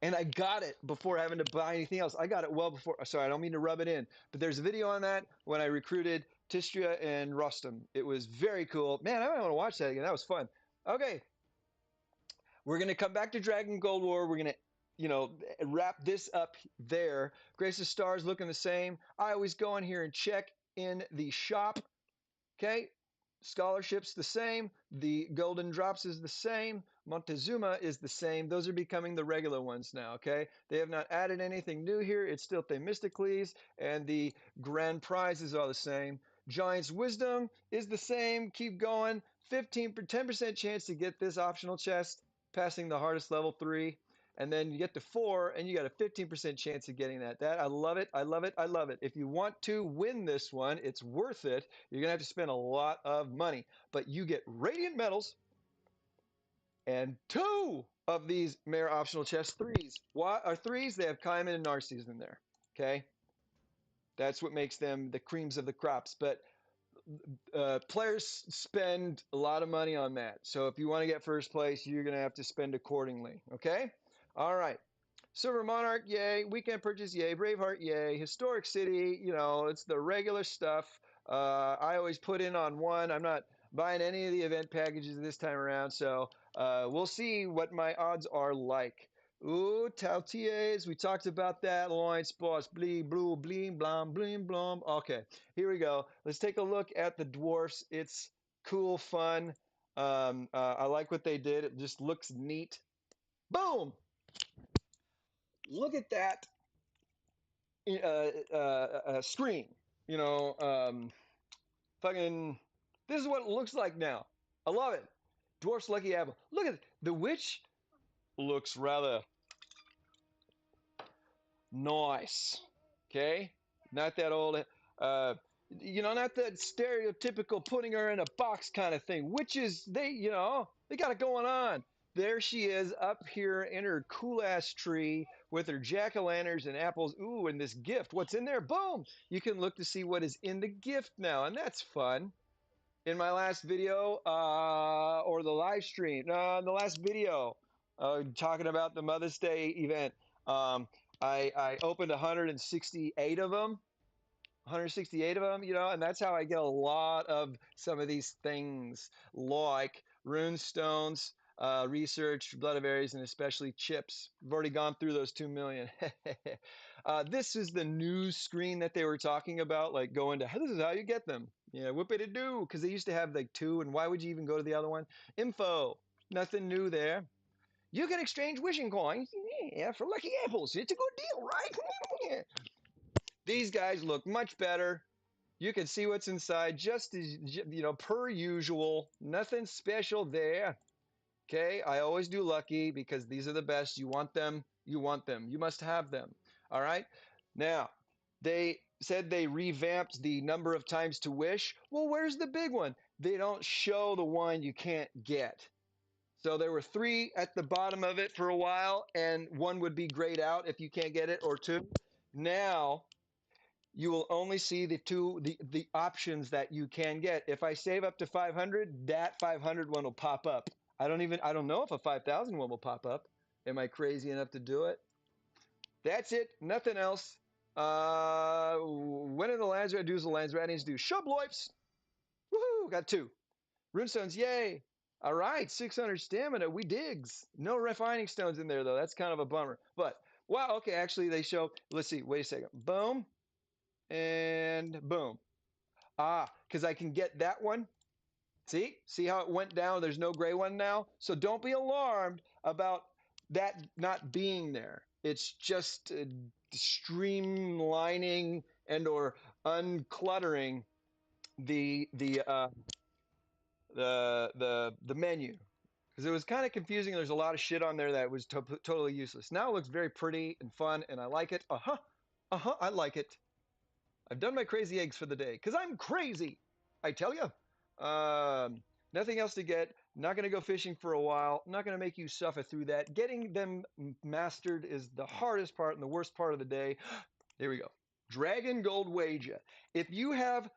and I got it before having to buy anything else. I got it well before. Sorry, I don't mean to rub it in, but there's a video on that when I recruited Tistria and Rostam. It was very cool. Man, I might want to watch that again. That was fun. Okay, we're gonna come back to Dragon Gold War. We're gonna, wrap this up there. Grace of Stars looking the same. I always go in here and check in the shop. Okay, scholarships the same. The golden drops is the same. Montezuma is the same. Those are becoming the regular ones now. Okay, they have not added anything new here. It's still Themistocles, and the grand prizes are the same. Giant's Wisdom is the same. Keep going. 10% chance to get this optional chest, passing the hardest level 3. And then you get to 4, and you got a 15% chance of getting that. I love it. I love it. I love it. If you want to win this one, it's worth it. You're going to have to spend a lot of money. But you get Radiant Metals and 2 of these Mare optional chests. 3s. What are 3s? They have Kaiman and Narcissus in there. Okay? That's what makes them the creams of the crops. But players spend a lot of money on that. So if you want to get first place, you're going to have to spend accordingly. Okay? All right. Silver Monarch, yay. Weekend purchase, yay. Braveheart, yay. Historic City, it's the regular stuff. I always put in on one. I'm not buying any of the event packages this time around, so we'll see what my odds are like. Ooh, Tautiers, we talked about that. Alliance boss, blee, blue, bling, blom, bling, blom. Okay, here we go. Let's take a look at the dwarfs. It's cool, fun. I like what they did. It just looks neat. Boom! Look at that screen. You know, um, fucking. This is what it looks like now. I love it. Dwarf's Lucky Apple. Look at it. The witch looks rather nice. Okay, not that old. Uh, not that stereotypical putting her in a box kind of thing. Witches, they got it going on. There she is up here in her cool ass tree with her jack o' lanterns and apples. Ooh, and this gift. What's in there? Boom! You can look to see what is in the gift now, and that's fun. In my last video, or the live stream, the last video, talking about the Mother's Day event, um, I opened 168 of them. 168 of them, and that's how I get a lot of some of these things like rune stones, research, blood of Aries, and especially chips. I've already gone through those 2 million. This is the new screen that they were talking about, like going to, this is how you get them. Yeah, whoopity do, because they used to have like 2, and why would you even go to the other one? Info, nothing new there. You can exchange wishing coins, yeah, for lucky apples. It's a good deal, right? These guys look much better. You can see what's inside just as, per usual. Nothing special there. Okay, I always do lucky because these are the best. You want them, you want them. You must have them. All right. Now, they said they revamped the number of times to wish. Well, where's the big one? They don't show the one you can't get. So there were 3 at the bottom of it for a while, and 1 would be grayed out if you can't get it, or 2. Now you will only see the options that you can get. If I save up to 500, that 500 one will pop up. I don't know if a 5,000 one will pop up. Am I crazy enough to do it? That's it. Nothing else. When are the Landsrat dues? The Landsrat needs to do Shubloips. Woohoo! Got 2. Runestones, yay! All right, 600 stamina. We digs. No refining stones in there though. That's kind of a bummer. But wow, okay. Actually, they show. Let's see. Wait a second. Boom and boom. Because I can get that one. See how it went down? There's no gray one now. So don't be alarmed about that not being there. It's just streamlining and or uncluttering the the menu because it was kind of confusing. There's a lot of shit on there that was totally useless. Now it looks very pretty and fun, and I like it. I like it. I've done my crazy eggs for the day because I'm crazy. I tell you. Nothing else to get. Not going to go fishing for a while. Not going to make you suffer through that. Getting them mastered is the hardest part and the worst part of the day. There we go. Dragon Gold Wager. If you have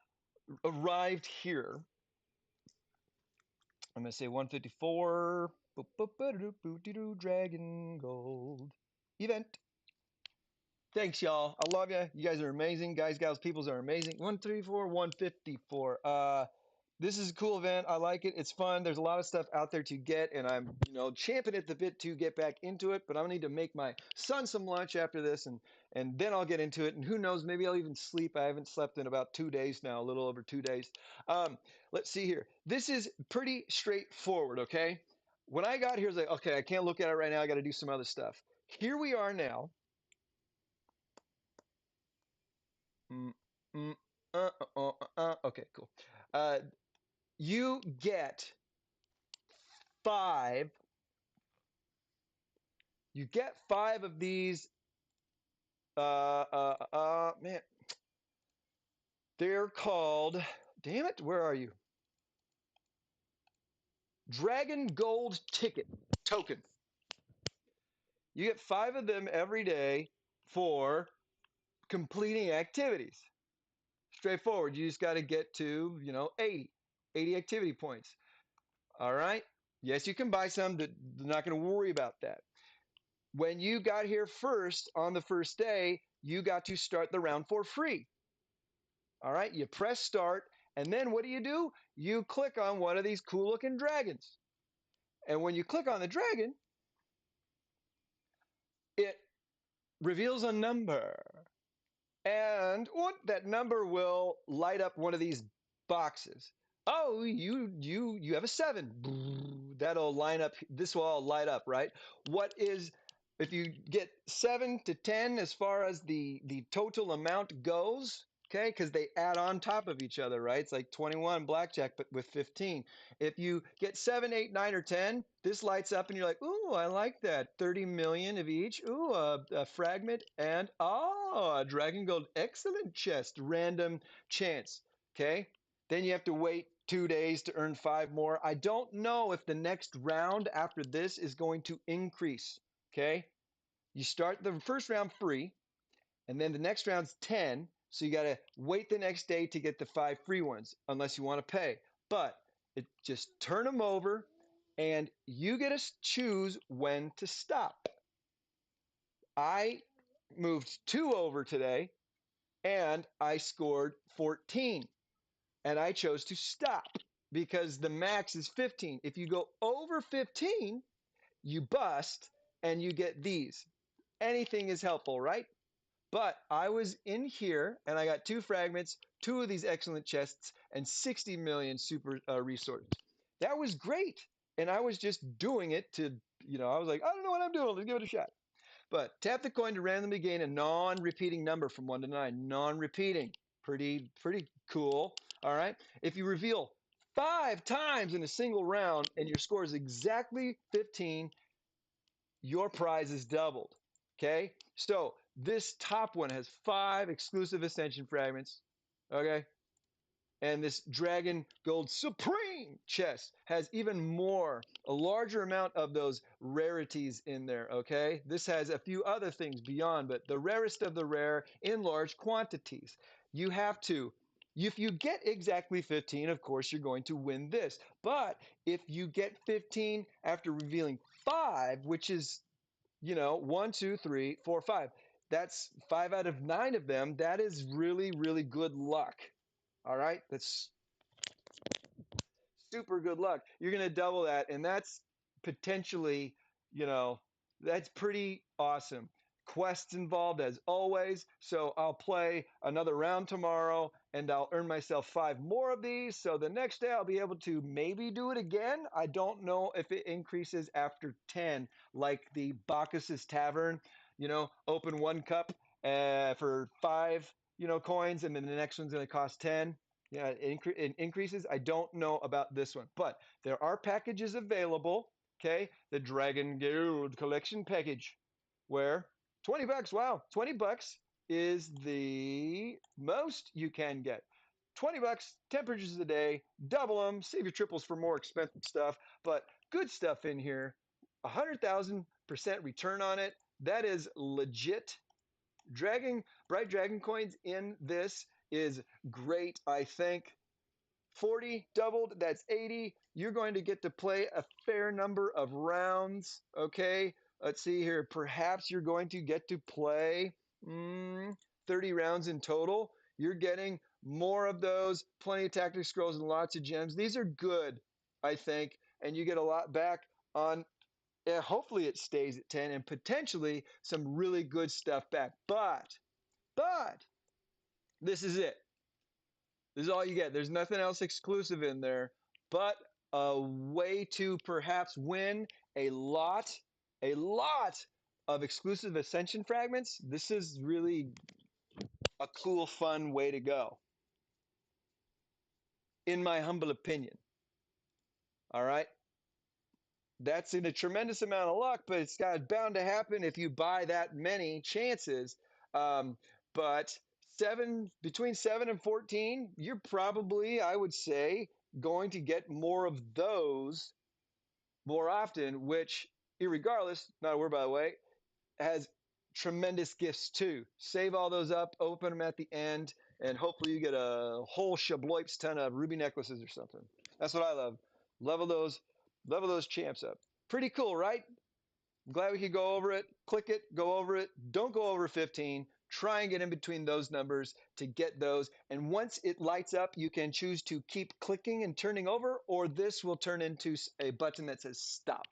arrived here, I'm going to say 154. Dragon Gold event. Thanks, y'all. I love you. You guys are amazing. Guys, gals, peoples are amazing. 134, 154. This is a cool event. I like it. It's fun. There's a lot of stuff out there to get, and I'm, champing at the bit to get back into it. But I'm gonna need to make my son some lunch after this, and then I'll get into it. And who knows? Maybe I'll even sleep. I haven't slept in about 2 days now, a little over 2 days. Let's see here. This is pretty straightforward. Okay. When I got here, I was like, okay, I can't look at it right now. I got to do some other stuff. Here we are now. Mm, mm, okay, cool. Uh, you get five. You get five of these. Man, they're called. Damn it, where are you? Dragon Gold Ticket Token. You get five of them every day for completing activities. Straightforward. You just got to get to, 80 activity points. All right. Yes, you can buy some. They're not going to worry about that. When you got here first on the first day, you got to start the round for free. All right, you press start, and then what do? You click on one of these cool looking dragons. And when you click on the dragon, it reveals a number. And what that number will light up one of these boxes. Oh, you have a 7. That'll line up. This will all light up, right? What is if you get 7 to 10 as far as the total amount goes? Okay, because they add on top of each other, right? It's like 21 blackjack, but with 15. If you get 7, 8, 9, or 10, this lights up and you're like, ooh, I like that. 30 million of each. Ooh, a fragment and a dragon gold. Excellent chest. Random chance. Okay. Then you have to wait 2 days to earn five more. I don't know if the next round after this is going to increase. Okay. You start the first round free, and then the next round's 10. So you got to wait the next day to get the five free ones, unless you want to pay. But just turn them over, and you get to choose when to stop. I moved two over today, and I scored 14, and I chose to stop because the max is 15. If you go over 15, you bust and you get these. Anything is helpful, right? But I was in here and I got two fragments, two of these excellent chests, and 60 million super resources. That was great. And I was just doing it to, I was like, I don't know what I'm doing. Let's give it a shot. But tap the coin to randomly gain a non-repeating number from 1 to 9. Non-repeating. Pretty cool. All right. If you reveal 5 times in a single round and your score is exactly 15, your prize is doubled. Okay. So this top one has 5 exclusive ascension fragments. Okay. And this Dragon Gold Supreme chest has even more, a larger amount of those rarities in there, okay? This has a few other things beyond, but the rarest of the rare in large quantities. You have to, if you get exactly 15, of course, you're going to win this. But if you get 15 after revealing 5, which is, 1, 2, 3, 4, 5, that's 5 out of 9 of them. That is really, really good luck. All right, that's super good luck. You're going to double that, and that's potentially, you know, that's pretty awesome. Quests involved as always. So I'll play another round tomorrow and I'll earn myself 5 more of these. So the next day I'll be able to maybe do it again. I don't know if it increases after 10, like the Bacchus's Tavern, open one cup for 5, coins, and then the next one's going to cost 10. Yeah, it increases. I don't know about this one, but there are packages available. Okay, the Dragon Guild Collection package, where $20. Wow, $20 is the most you can get. $20, 10 purchases a day, double them, save your triples for more expensive stuff, but good stuff in here. 100,000% return on it. That is legit. Bright Dragon coins in this is great, I think. 40 doubled, that's 80. You're going to get to play a fair number of rounds. Okay, let's see here. Perhaps you're going to get to play 30 rounds in total. You're getting more of those, plenty of tactic scrolls and lots of gems. These are good, I think, and you get a lot back on. Hopefully, it stays at 10 and potentially some really good stuff back. But this is it. This is all you get. There's nothing else exclusive in there, but a way to perhaps win a lot, a lot of exclusive Ascension fragments. This is really a cool, fun way to go, in my humble opinion. All right. That's in a tremendous amount of luck, but it's got bound to happen if you buy that many chances. Um, but between 7 and 14, you're probably, I would say, going to get more of those more often, which, irregardless, not a word by the way, has tremendous gifts too. Save all those up, open them at the end, and hopefully you get a whole shabloip's ton of ruby necklaces or something. That's what I love. Level those, level those champs up. Pretty cool, right? I'm glad we could go over it. Click it, go over it. Don't go over 15. Try and get in between those numbers to get those. And once it lights up, you can choose to keep clicking and turning over, or this will turn into a button that says stop.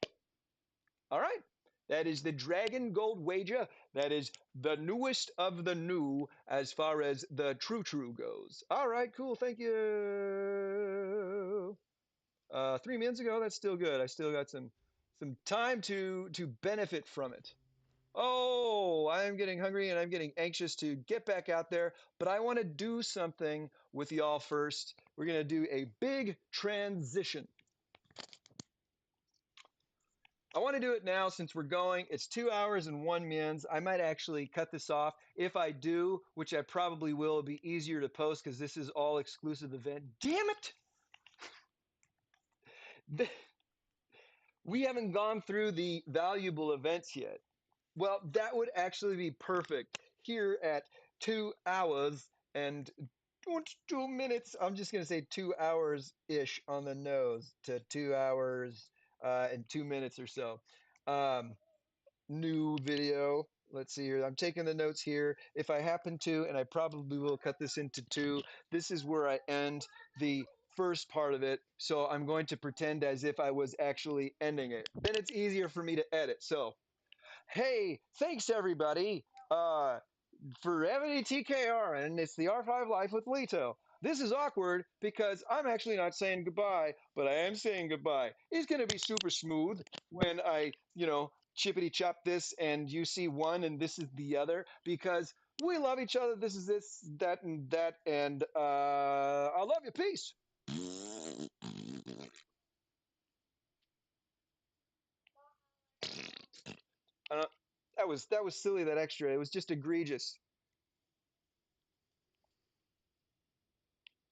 All right. That is the Dragon Gold Wager. That is the newest of the new as far as the true goes. All right, cool. Thank you. 3 minutes ago, that's still good. I still got some time to benefit from it. Oh, I'm getting hungry and I'm getting anxious to get back out there, but I want to do something with y'all first. We're going to do a big transition. I want to do it now since we're going. It's 2 hours and 1 minute. I might actually cut this off. If I do, which I probably will, it'll be easier to post because this is all exclusive event. Damn it! We haven't gone through the valuable events yet. Well, that would actually be perfect here at 2 hours and 2 minutes. I'm just going to say 2 hours ish on the nose to 2 hours and 2 minutes or so. Um, New video. Let's see here. I'm taking the notes here. If I happen to, and I probably will cut this into two, this is where I end the first part of it. So I'm going to pretend as if I was actually ending it. Then it's easier for me to edit. So, hey, thanks everybody. For Evony TKR, and it's the R5 Life with Lito. This is awkward because I'm actually not saying goodbye, but I am saying goodbye. It's going to be super smooth when I, chippity chop this and you see one and this is the other because we love each other. This is this, that, and that. And I love you. Peace. Uh, that was silly, that extra. It was just egregious.